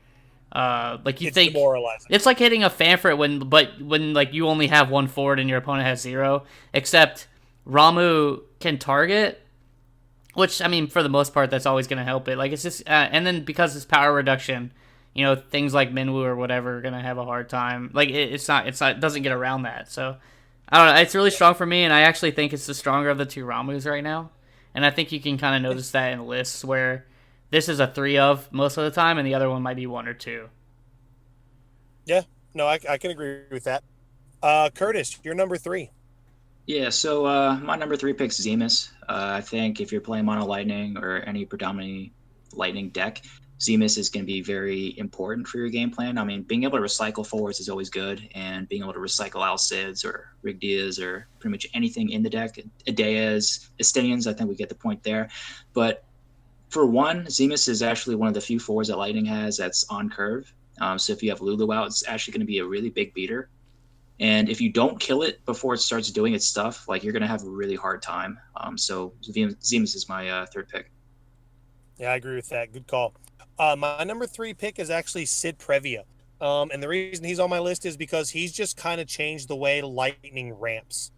It's think demoralizing. It's like hitting a Fanfret when like you only have one forward and your opponent has 0. Except Ramu can target, which I mean for the most part that's always going to help it. Like it's just and then because it's power reduction, things like Minwoo or whatever are going to have a hard time. Like it doesn't get around that. So I don't know. It's really strong for me, and I actually think it's the stronger of the 2 Ramus right now. And I think you can kind of notice that in lists where this is a 3 of most of the time, and the other one might be 1 or 2. Yeah, no, I can agree with that. Curtis, you're number 3. Yeah, so my number 3 pick's Zemus. I think if you're playing Mono Lightning or any predominantly Lightning deck, Zemus is going to be very important for your game plan. I mean, being able to recycle forwards is always good, and being able to recycle Alcids or Rigdias or pretty much anything in the deck, Ideas, Estinians, I think we get the point there. But for one, Zemus is actually one of the few forwards that Lightning has that's on curve. So if you have Lulu out, it's actually going to be a really big beater. And if you don't kill it before it starts doing its stuff, like you're going to have a really hard time. So Zemus is my 3rd pick. Yeah, I agree with that. Good call. My number 3 pick is actually Sid Previa. And the reason he's on my list is because he's just kind of changed the way Lightning ramps.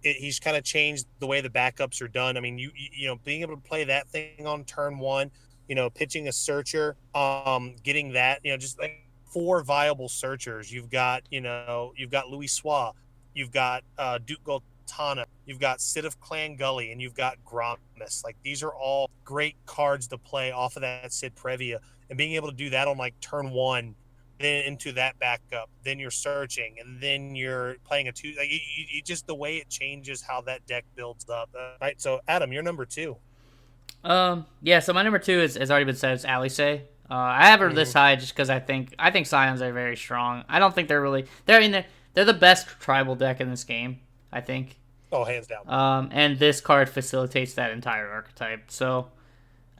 He's kind of changed the way the backups are done. I mean, you being able to play that thing on turn 1, pitching a searcher, getting that, just like 4 viable searchers. You've got Louis Sois, you've got Duke Goltana, you've got Sid of Clan Gully, and you've got Gromus. Like these are all great cards to play off of that Sid Previa, and being able to do that on like turn 1, then into that backup, then you're searching, and then you're playing a 2. Like you just the way it changes how that deck builds up. Right. So Adam, you're number 2. Yeah. So my number 2 has already been said. It's Alice. I have her this high just because I think Scions are very strong. I don't think they're the best tribal deck in this game, I think. Oh, hands down. And this card facilitates that entire archetype. So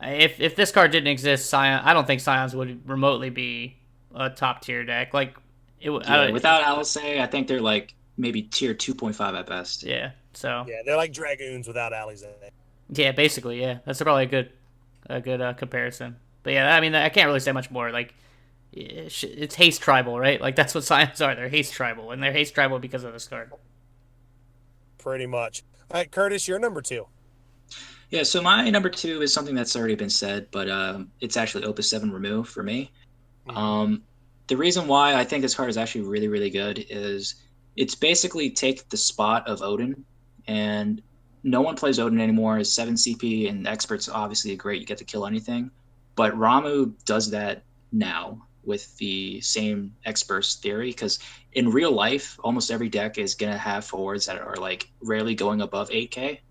if this card didn't exist, Scion, I don't think Scions would remotely be a top tier deck. Like without Alice, I think they're like maybe tier 2.5 at best. Yeah. So yeah, they're like Dragoons without Alice. Yeah, basically, yeah. That's probably a good comparison. But yeah, I mean, I can't really say much more. Like, it's haste tribal, right? Like, that's what Scions are. They're haste tribal, and they're haste tribal because of this card. Pretty much. All right, Curtis, you're number 2. Yeah, so my number two is something that's already been said, but it's actually Opus 7 Remove for me. Mhm. Um, the reason why I think this card is actually really, really good is it's basically take the spot of Odin, and no one plays Odin anymore. It's 7 CP, and experts obviously great. You get to kill anything. But Ramu does that now with the same experts theory, because in real life, almost every deck is going to have forwards that are like rarely going above 8K.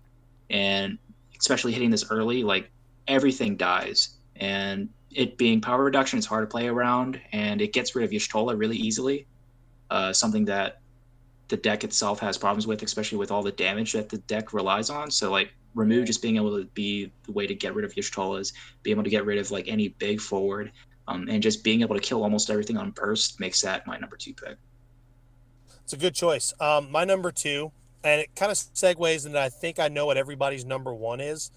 And especially hitting this early, like everything dies. And it being power reduction, it's hard to play around, and it gets rid of Y'shtola really easily. Something that the deck itself has problems with, especially with all the damage that the deck relies on. So like remove just being able to be the way to get rid of Y'shtolas, be able to get rid of like any big forward, and just being able to kill almost everything on burst makes that my number two pick. It's a good choice. My number two, and it kind of segues into I think I know what everybody's number one is.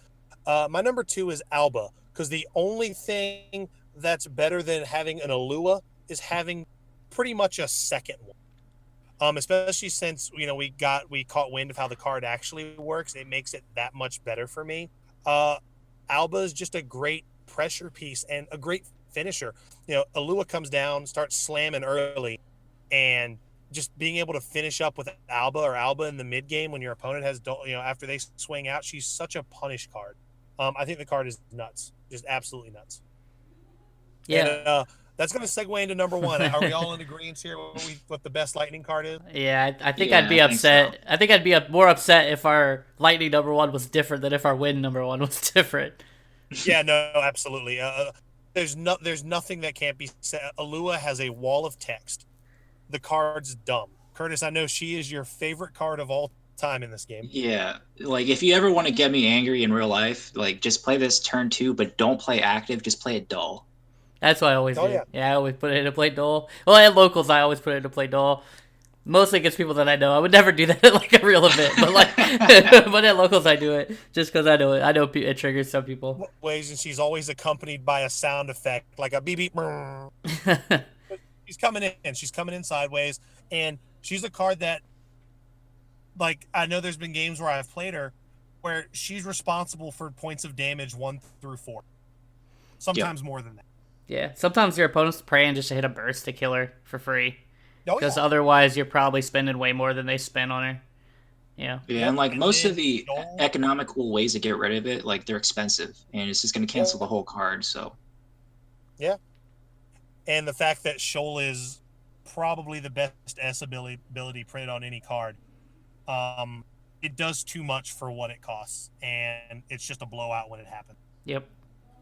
My number two is Alba, because the only thing that's better than having an Alua is having pretty much a second one. Especially since we caught wind of how the card actually works, it makes it that much better for me. Alba is just a great pressure piece and a great finisher. Alua comes down, starts slamming early, and just being able to finish up with Alba in the mid game when your opponent has after they swing out, she's such a punish card. I think the card is nuts, just absolutely nuts. Yeah. And that's going to segue into number one. Are we all in agreement here what the best lightning card is? Yeah, I think Yeah, I'd be I think upset. so. I think I'd be more upset if our lightning number one was different than if our wind number one was different. Yeah, no, absolutely. There's nothing that can't be said. Alua has a wall of text. The card's dumb. Curtis, I know she is your favorite card of all time in this game. Yeah, like if you ever want to get me angry in real life, like just play this turn two, but don't play active. Just play it dull. That's what I always Oh do. yeah. Yeah, I always put it in to play duel. Well, at locals, I always put it in to play duel. Mostly against people that I know. I would never do that at like a real event, but like, but at locals, I do it just because I know it. I know it triggers some people. Ways, and she's always accompanied by a sound effect like a beep beep. She's coming in. She's coming in sideways, and she's a card that, like, I know there's been games where I've played her where she's responsible for points of damage 1 through 4, sometimes more than that. Yeah, sometimes your opponent's praying just to hit a burst to kill her for free. Oh, Because yeah. otherwise, you're probably spending way more than they spend on her. Yeah, Yep, and like and most then of the Joel- economical ways to get rid of it, like they're expensive, and it's just going to cancel the whole card. So Yeah. And the fact that Shoal is probably the best S ability printed on any card, it does too much for what it costs, and it's just a blowout when it happens. Yep.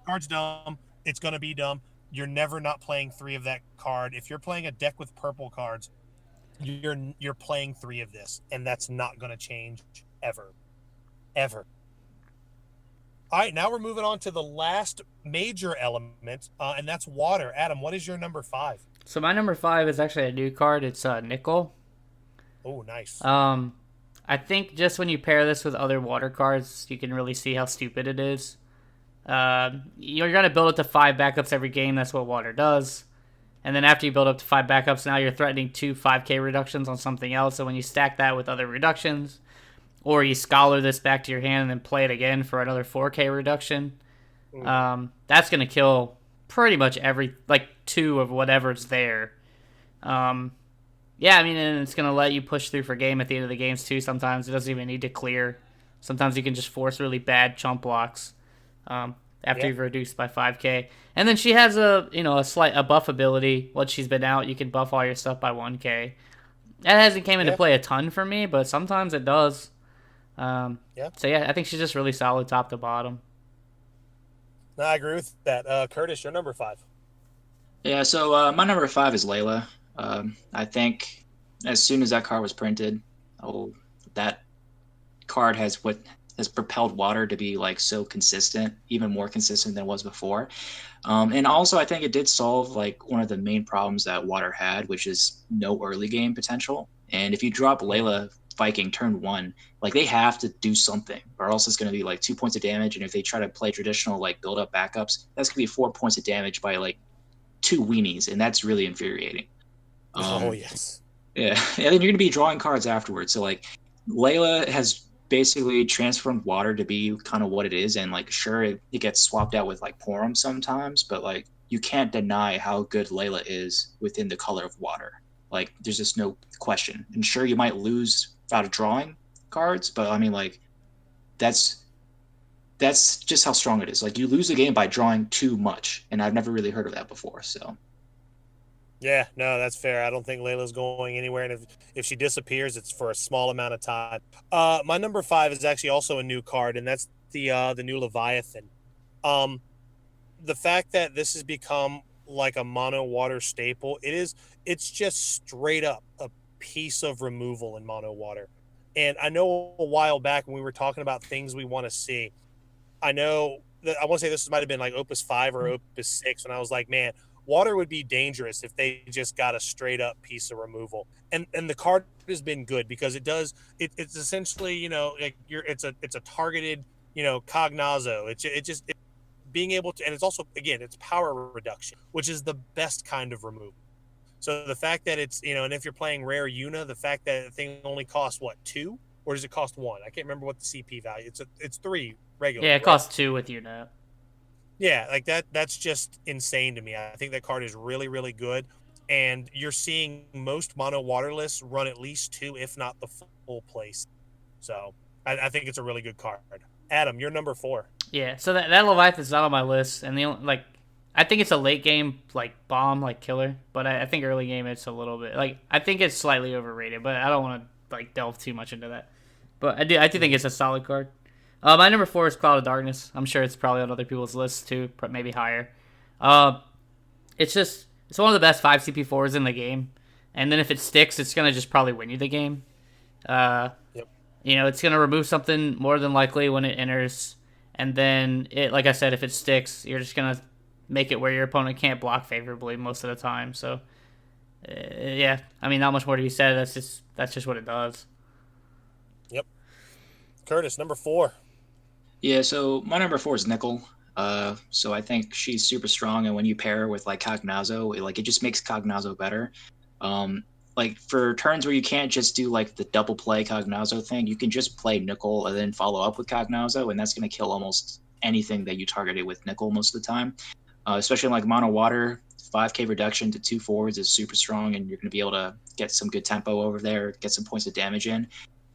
Card's dumb. It's going to be dumb. You're never not playing 3 of that card. If you're playing a deck with purple cards, you're playing 3 of this, and that's not going to change ever. All right, now we're moving on to the last major element, and that's water. Adam, what is your number 5? So my number 5 is actually a new card. It's Nickel. Oh, nice. I think just when you pair this with other water cards, you can really see how stupid it is. You're going to build up to 5 backups every game. That's what water does. And then after you build up to 5 backups, now you're threatening 2 5k reductions on something else. So when you stack that with other reductions, or you scholar this back to your hand and then play it again for another 4k reduction, that's going to kill pretty much every, like, 2 of whatever's there. Yeah, I mean, and it's going to let you push through for game at the end of the games, too. Sometimes it doesn't even need to clear. Sometimes you can just force really bad chump blocks after you've reduced by 5k. And then she has a buff ability. Once she's been out, you can buff all your stuff by 1k. That hasn't came into play a ton for me, but sometimes it does. So yeah, I think she's just really solid top to bottom. No, I agree with that. Curtis, your number 5. yeah, so my number 5 is Layla. I think as soon as that card was printed, that card has propelled water to be like so consistent, even more consistent than it was before. And also I think it did solve like one of the main problems that water had, which is no early game potential. And if you drop Layla Viking turn 1, like they have to do something, or else it's going to be like 2 points of damage. And if they try to play traditional like build up backups, that's going to be 4 points of damage by like 2 weenies, and that's really infuriating. Oh yes. Yeah, and then you're going to be drawing cards afterwards. So like Layla has basically transformed water to be kind of what it is, and like sure it gets swapped out with like Porum sometimes, but like you can't deny how good Layla is within the color of water. Like there's just no question. And sure you might lose out of drawing cards, but I mean like that's just how strong it is. Like you lose the game by drawing too much, and I've never really heard of that before. So Yeah, no, that's fair. I don't think Layla's going anywhere, and if she disappears, it's for a small amount of time. My number 5 is actually also a new card, and that's the new Leviathan. Um, the fact that this has become like a mono water staple, it's just straight up a piece of removal in mono water. And I know a while back when we were talking about things we want to see, I know that I want to say this might have been like Opus 5 or Opus 6, and I was like, man, water would be dangerous if they just got a straight up piece of removal. And the card has been good because it's essentially, like it's a targeted, cognazo. Being able to, and it's also, again, it's power reduction, which is the best kind of removal. So the fact that it's, and if you're playing rare Una, the fact that the thing only costs what, 2, or does it cost 1? I can't remember what the CP value. It's 3 regular. Yeah, it costs 2 with Una. Yeah, like that's just insane to me. I think that card is really, really good. And you're seeing most mono waterless run at least 2, if not the full place. So I think it's a really good card. Adam, you're number 4. Yeah, so that Leviathan's not on my list, and I think it's a late game like bomb like killer, but I think early game it's a little bit like I think it's slightly overrated, but I don't want to like delve too much into that. But I do think it's a solid card. My number 4 is Cloud of Darkness. I'm sure it's probably on other people's lists too, maybe higher. It's one of the best 5 CP4s in the game, and then if it sticks, it's gonna just probably win you the game. Yep. It's gonna remove something more than likely when it enters, and then like I said, if it sticks, you're just gonna make it where your opponent can't block favorably most of the time. So, yeah, I mean, not much more to be said. That's just what it does. Yep. Curtis, number 4. yeah, so my number 4 is Nickel. So I think she's super strong, and when you pair her with like Cognazo, it just makes Cognazo better. Like for turns where you can't just do like the double play Cognazo thing, you can just play Nickel and then follow up with Cognazo, and that's going to kill almost anything that you targeted with Nickel most of the time. Especially in like mono water, 5k reduction to 2 forwards is super strong, and you're going to be able to get some good tempo over there, get some points of damage in.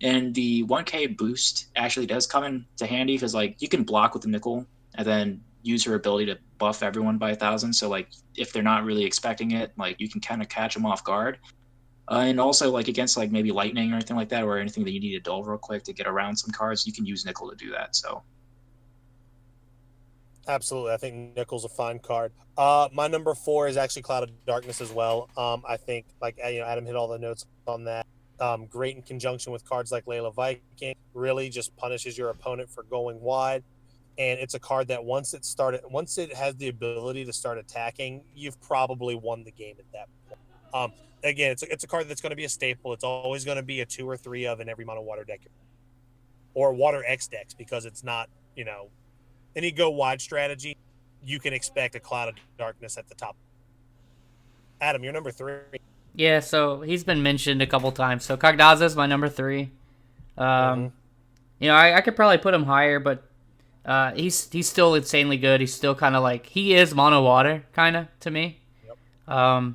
And the 1k boost actually does come into handy because like you can block with the Nickel and then use her ability to buff everyone by 1,000. So like if they're not really expecting it, like you can kind of catch them off guard. And also like against like maybe lightning or anything like that, or anything that you need to dull real quick to get around some cards, you can use Nickel to do that. So Absolutely. I think Nickel's a fine card. My number 4 is actually Cloud of Darkness as well. I think like Adam hit all the notes on that. Great in conjunction with cards like Layla Viking. Really just punishes your opponent for going wide. And it's a card that once it has the ability to start attacking, you've probably won the game at that point. Again, it's a card that's going to be a staple. It's always going to be a 2 or 3 of in every mono water deck, or water X decks, because it's not any go wide strategy. You can expect a Cloud of Darkness at the top. Adam, you're number 3. Yeah, so he's been mentioned a couple times. So Cognazo is my number 3. I could probably put him higher, but he's still insanely good. He's still kind of like, he is mono water kind of to me. Yep.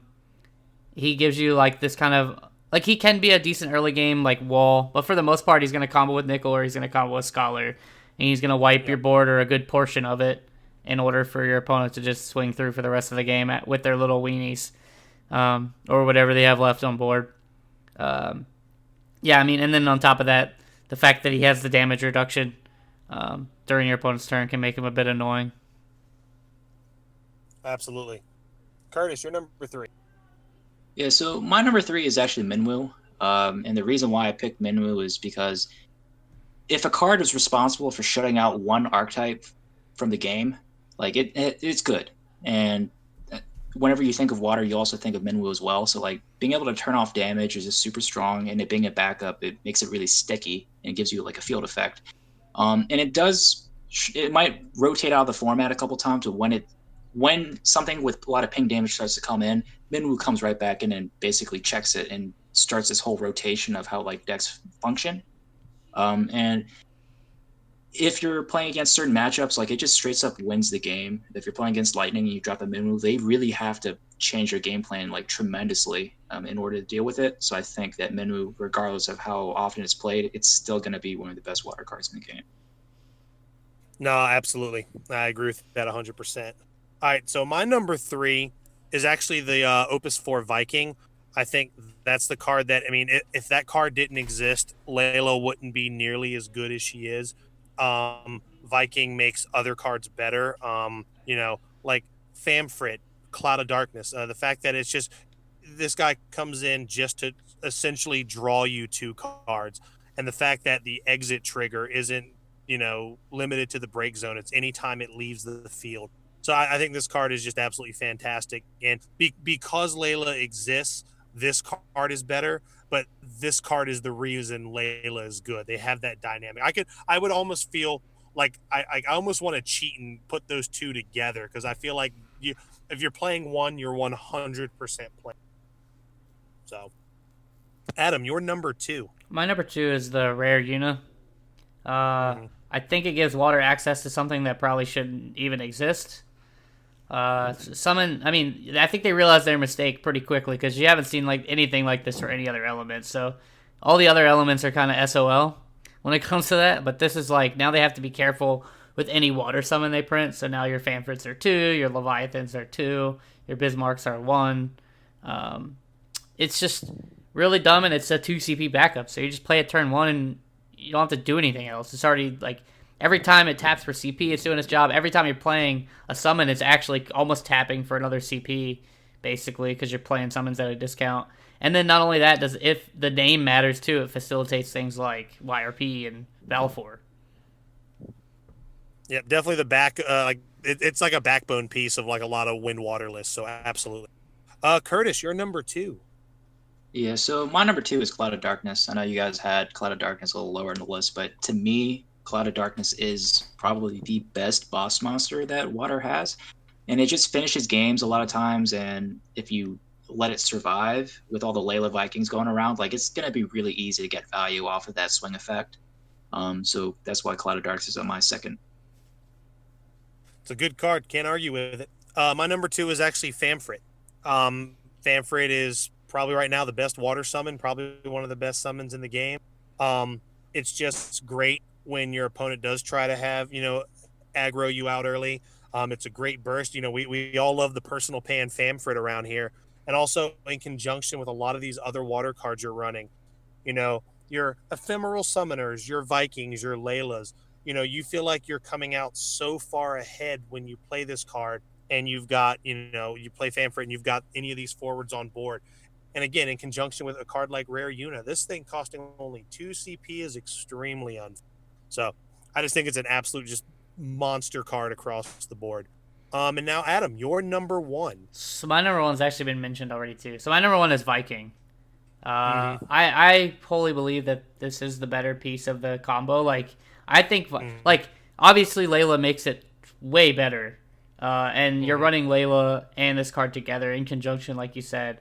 He gives you like this kind of like, he can be a decent early game like wall, but for the most part he's gonna combo with Nickel or he's gonna combo with Scholar, and he's gonna wipe your board or a good portion of it in order for your opponent to just swing through for the rest of the game with their little weenies, or whatever they have left on board. And then on top of that, the fact that he has the damage reduction during your opponent's turn can make him a bit annoying. Absolutely. Curtis, you're number 3. Yeah, so my number 3 is actually Minwu. And the reason why I picked Minwu is because if a card is responsible for shutting out one archetype from the game, like it's good. And whenever you think of water, you also think of Minwu as well. So like being able to turn off damage is just super strong, and it being a backup, it makes it really sticky and gives you like a field effect. And it might rotate out of the format a couple times, but when something with a lot of ping damage starts to come in, Minwu comes right back in and basically checks it and starts this whole rotation of how like decks function. And if you're playing against certain matchups, like it just straight up wins the game. If you're playing against Lightning and you drop a mid move, they really have to change their game plan like tremendously in order to deal with it. So I think that mid move, regardless of how often it's played, it's still going to be one of the best water cards in the game. No, absolutely. I agree with that 100%. All right, so my number 3 is actually the Opus 4 Viking. I think that's the card that, I mean, if that card didn't exist, Layla wouldn't be nearly as good as she is. Viking makes other cards better. Like Famfrit, Cloud of Darkness. The fact that it's just this guy comes in just to essentially draw you 2 cards, and the fact that the exit trigger isn't limited to the break zone. It's anytime it leaves the field. So I think this card is just absolutely fantastic, and because Layla exists, this card is better. But this card is the reason Layla is good. They have that dynamic. I would almost feel like I almost want to cheat and put those 2 together, because I feel like if you're playing one, you're 100% playing. So, Adam, your number 2. My number 2 is the rare Una. I think it gives water access to something that probably shouldn't even exist. Summon. I mean, I think they realized their mistake pretty quickly, because you haven't seen like anything like this for any other element. So all the other elements are kind of SOL when it comes to that. But this is like, now they have to be careful with any water summon they print. So now your Famfrits are 2, your Leviathans are 2, your Bismarcks are 1. It's just really dumb, and it's a 2 CP backup. So you just play it turn 1 and you don't have to do anything else. It's already like, every time it taps for CP, it's doing its job. Every time you're playing a summon, it's actually almost tapping for another CP, basically, because you're playing summons at a discount. And then not only that, if the name matters too, it facilitates things like YRP and Balfour. Yeah, definitely the back. It's like a backbone piece of like a lot of wind water lists. So absolutely. Curtis, you're number 2. Yeah, so my number 2 is Cloud of Darkness. I know you guys had Cloud of Darkness a little lower in the list, but to me, Cloud of Darkness is probably the best boss monster that Water has. And it just finishes games a lot of times, and if you let it survive with all the Layla Vikings going around, like it's going to be really easy to get value off of that swing effect. So that's why Cloud of Darkness is on my second. It's a good card. Can't argue with it. My number 2 is actually Famfrit. Famfrit is probably right now the best water summon, probably one of the best summons in the game. It's just great when your opponent does try to have, aggro you out early. It's a great burst. We all love the personal pan Famfrit around here. And also in conjunction with a lot of these other water cards you're running, your ephemeral summoners, your Vikings, your Laylas, you feel like you're coming out so far ahead when you play this card, and you've got, you play Famfrit and you've got any of these forwards on board. And again, in conjunction with a card like Rare Una, this thing costing only 2 CP is extremely unfair. So I just think it's an absolute just monster card across the board. And now, Adam, your number 1. So my number 1's actually been mentioned already too. So my number 1 is Viking. I wholly believe that this is the better piece of the combo. Like, I think, like, obviously Layla makes it way better. And you're running Layla and this card together in conjunction, like you said.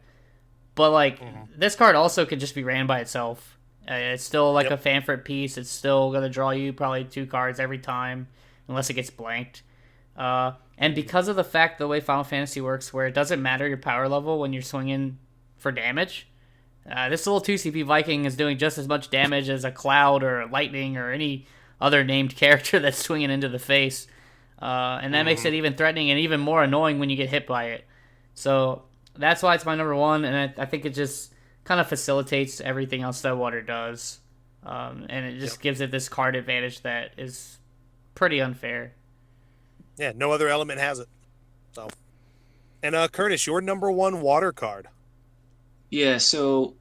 But, like, this card also could just be ran by itself. It's still like a Famfrit piece. It's still going to draw you probably 2 cards every time, unless it gets blanked. And because of the fact the way Final Fantasy works, where it doesn't matter your power level when you're swinging for damage, this little 2 CP Viking is doing just as much damage as a Cloud or a Lightning or any other named character that's swinging into the face. And that makes it even threatening and even more annoying when you get hit by it. So that's why it's my number 1, and I think it just kind of facilitates everything else that Water does. And it just gives it this card advantage that is pretty unfair. Yeah, no other element has it. So, and Curtis, your number 1 water card. Yeah, so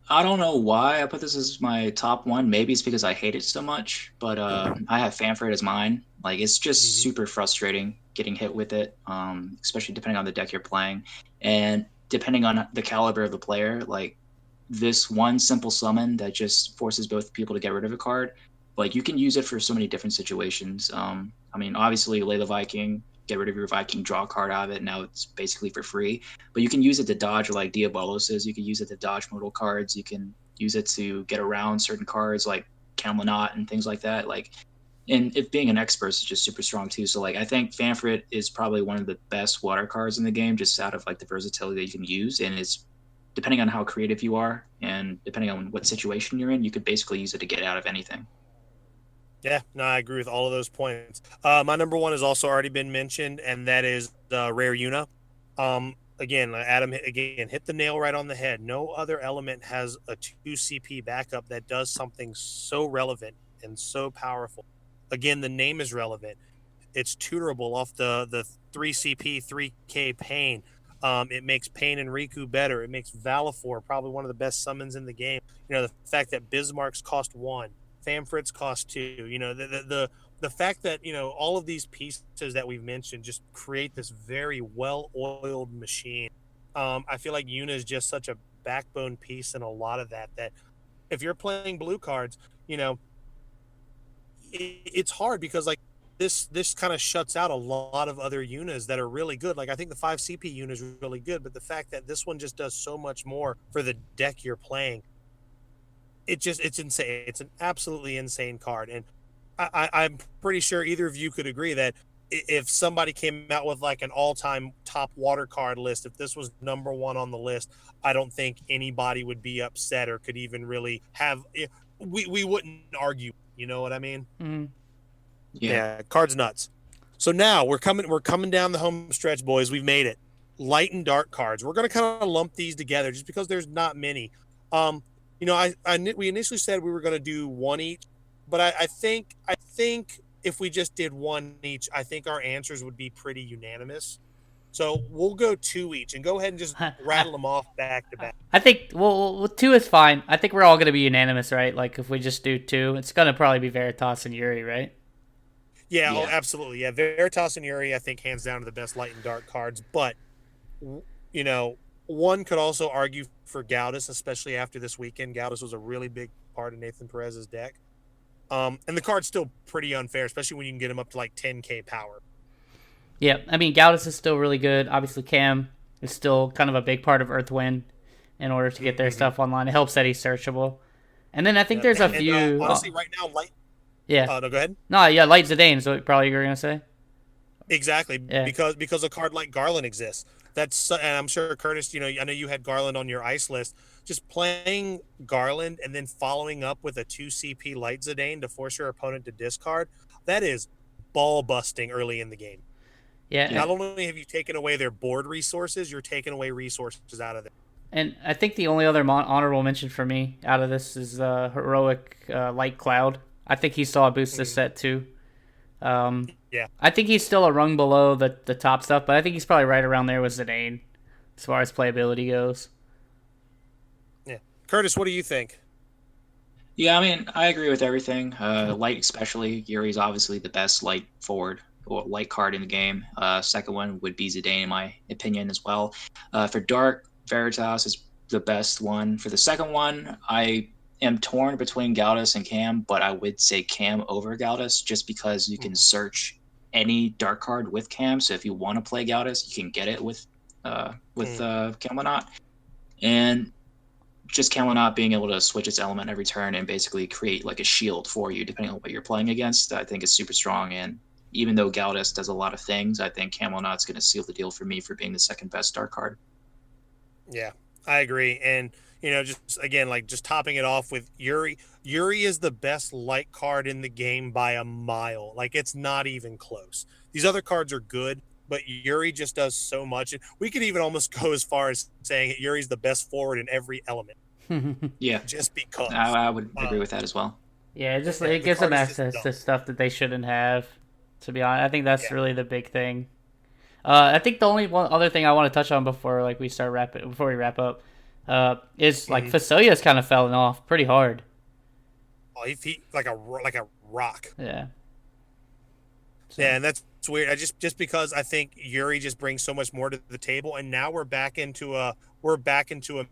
I don't know why I put this as my top 1. Maybe it's because I hate it so much, but I have Famfrit as mine. Like, it's just super frustrating getting hit with it, especially depending on the deck you're playing. And depending on the caliber of the player, like this one simple summon that just forces both people to get rid of a card, like you can use it for so many different situations. I mean, obviously Layla Viking, get rid of your Viking, draw a card out of it. Now it's basically for free, but you can use it to dodge like Diaboloses. You can use it to dodge modal cards. You can use it to get around certain cards. Like Camelot and things like that. Like, and it being an expert is just super strong too. So like I think Fanfrit is probably one of the best water cards in the game, just out of like the versatility that you can use, and it's depending on how creative you are and depending on what situation you're in, you could basically use it to get out of anything. Yeah, no, I agree with all of those points. My number one has also already been mentioned, and that is Rare Una. Again, Adam hit the nail right on the head. No other element has a 2 CP backup that does something so relevant and so powerful. Again, the name is relevant. It's tutorable off the 3 CP, 3K Pain. It makes Pain and Riku better. It makes Valifor probably one of the best summons in the game. You know, the fact that Bismarck's cost 1, Famfrit's cost 2. You know, the fact that, you know, all of these pieces that we've mentioned just create this very well-oiled machine. I feel like Yuna is just such a backbone piece in a lot of that if you're playing blue cards, you know, it's hard because like this kind of shuts out a lot of other Yunas that are really good. Like I think the 5 CP Yuna is really good, but the fact that this one just does so much more for the deck you're playing, it's insane. It's an absolutely insane card. And I'm pretty sure either of you could agree that if somebody came out with like an all-time top water card list, if this was number one on the list, I don't think anybody would be upset or could even really have. We wouldn't argue. You know what I mean? Mm-hmm. Yeah, card's nuts. So now we're coming down the home stretch, boys. We've made it. Light and dark cards. We're gonna kind of lump these together just because there's not many. You know, we initially said we were gonna do one each, but I think if we just did one each, I think our answers would be pretty unanimous. So we'll go 2 each and go ahead and just rattle them off back to back. I think well 2 is fine. I think we're all gonna be unanimous, right? Like if we just do 2, it's gonna probably be Veritas and Yuri, right? Yeah, oh, absolutely. Yeah, Veritas and Yuri, I think hands down are the best light and dark cards. But you know, one could also argue for Gaudas, especially after this weekend. Gaudas was a really big part of Nathan Perez's deck. And the card's still pretty unfair, especially when you can get him up to like 10k power. Yeah, I mean Gaudas is still really good. Obviously, Cam is still kind of a big part of Earthwind in order to get their stuff online. It helps that he's searchable. And then I think there's a few. Honestly, right now, light. Yeah. No, go ahead. No, yeah, Light Zidane is what probably you're gonna say. Exactly, Yeah. because a card like Garland exists. And I'm sure Curtis, you know, I know you had Garland on your ice list. Just playing Garland and then following up with a 2 CP Light Zidane to force your opponent to discard, that is ball busting early in the game. Yeah. Not only have you taken away their board resources, you're taking away resources out of there. And I think the only other honorable mention for me out of this is Heroic Light Cloud. I think he saw a boost this set too. Yeah. I think he's still a rung below the top stuff, but I think he's probably right around there with Zidane as far as playability goes. Yeah. Curtis, what do you think? Yeah, I mean, I agree with everything. Light especially. Yuri's obviously the best light forward or light card in the game. Second one would be Zidane, in my opinion, as well. For dark, Veritas is the best one. For the second one, I am torn between Gaudas and Cam, but I would say Cam over Gaudas just because you can search any dark card with Cam. So if you want to play Gaudas, you can get it with Camelot. And just Camelot being able to switch its element every turn and basically create like a shield for you, depending on what you're playing against, I think is super strong. And even though Gaudas does a lot of things, I think Camelot's going to seal the deal for me for being the second best dark card. Yeah, I agree. And, you know, just again, like just topping it off with Yuri. Yuri is the best light card in the game by a mile. Like it's not even close. These other cards are good, but Yuri just does so much. And we could even almost go as far as saying Yuri's the best forward in every element. Yeah, just because. I would agree with that as well. Yeah, it gives them access to stuff that they shouldn't have. To be honest, I think that's really the big thing. I think the only one other thing I want to touch on before we wrap up is like Facilia's kind of fallen off pretty hard. Oh, he like a rock. Yeah. So. Yeah, and that's weird. I just because I think Yuri just brings so much more to the table, and now we're back into a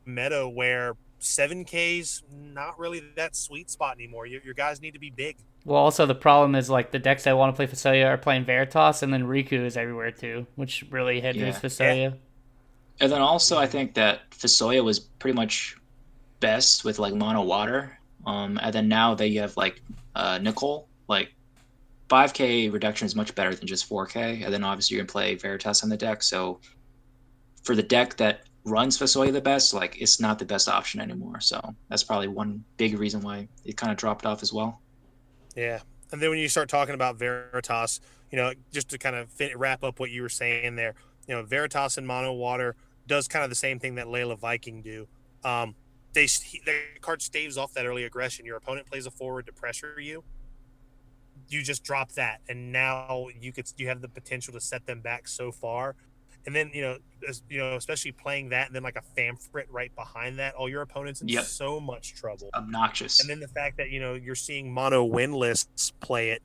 meta where 7K's not really that sweet spot anymore. Your guys need to be big. Well, also the problem is like the decks that want to play Facelia are playing Veritas, and then Riku is everywhere too, which really hinders Facelia. Yeah. And then also I think that Facelia was pretty much best with like mono water. And then now that you have like Nickel, like 5K reduction is much better than just 4K. And then obviously you're gonna play Veritas on the deck. So for the deck that runs Facility the best, like it's not the best option anymore. So that's probably one big reason why it kind of dropped off as well. Yeah. And then when you start talking about Veritas, just to kind of wrap up what you were saying there, Veritas and Mono Water does kind of the same thing that Layla Viking do. The card staves off that early aggression. Your opponent plays a forward to pressure you. You just drop that, and now you have the potential to set them back so far. And then especially playing that, and then like a Famfrit right behind that, all your opponents in so much trouble. Obnoxious. And then the fact that you're seeing mono win lists play it,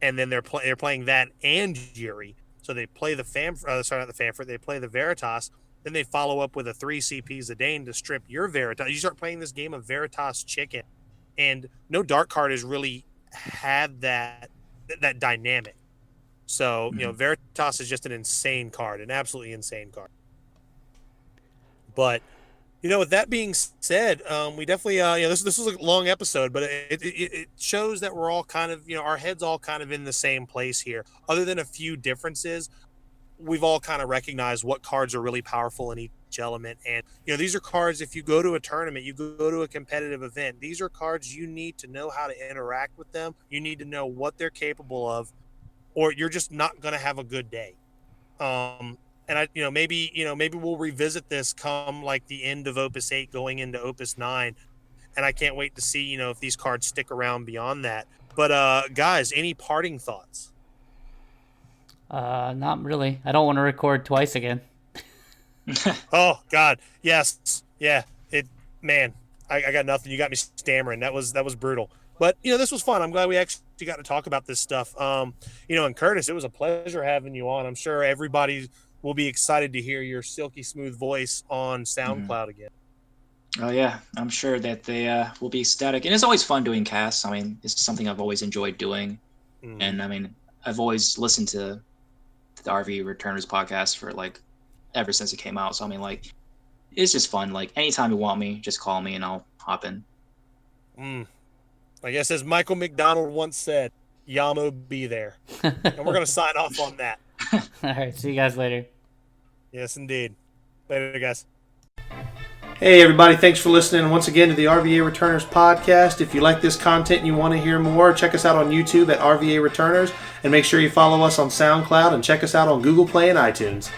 and then they're playing that and Yuri. So they play the not the Famfrit, they play the Veritas. Then they follow up with a 3 CP Zidane to strip your Veritas. You start playing this game of Veritas chicken, and no dark card has really had that dynamic. So, Veritas is just an insane card, an absolutely insane card. But, with that being said, we definitely, this was a long episode, but it shows that we're all kind of, our heads all kind of in the same place here. Other than a few differences, we've all kind of recognized what cards are really powerful in each element. And, these are cards, if you go to a tournament, you go to a competitive event, these are cards you need to know how to interact with them. You need to know what they're capable of, or you're just not going to have a good day. And maybe we'll revisit this come like the end of Opus 8 going into Opus 9. And I can't wait to see, if these cards stick around beyond that. But guys, any parting thoughts? Not really. I don't want to record twice again. Oh God. Yes. Yeah. I got nothing. You got me stammering. That was brutal. But this was fun. I'm glad we actually got to talk about this stuff. And Curtis, it was a pleasure having you on. I'm sure everybody will be excited to hear your silky smooth voice on SoundCloud again. Oh yeah, I'm sure that they will be ecstatic. And it's always fun doing casts. I mean, it's something I've always enjoyed doing. And I mean, I've always listened to the RV Returners podcast for like ever since it came out. So I mean, like, it's just fun. Like anytime you want me, just call me and I'll hop in. I guess as Michael McDonald once said, Yamo be there. And we're going to sign off on that. All right. See you guys later. Yes, indeed. Later, guys. Hey, everybody. Thanks for listening once again to the RVA Returners podcast. If you like this content and you want to hear more, check us out on YouTube at RVA Returners. And make sure you follow us on SoundCloud and check us out on Google Play and iTunes.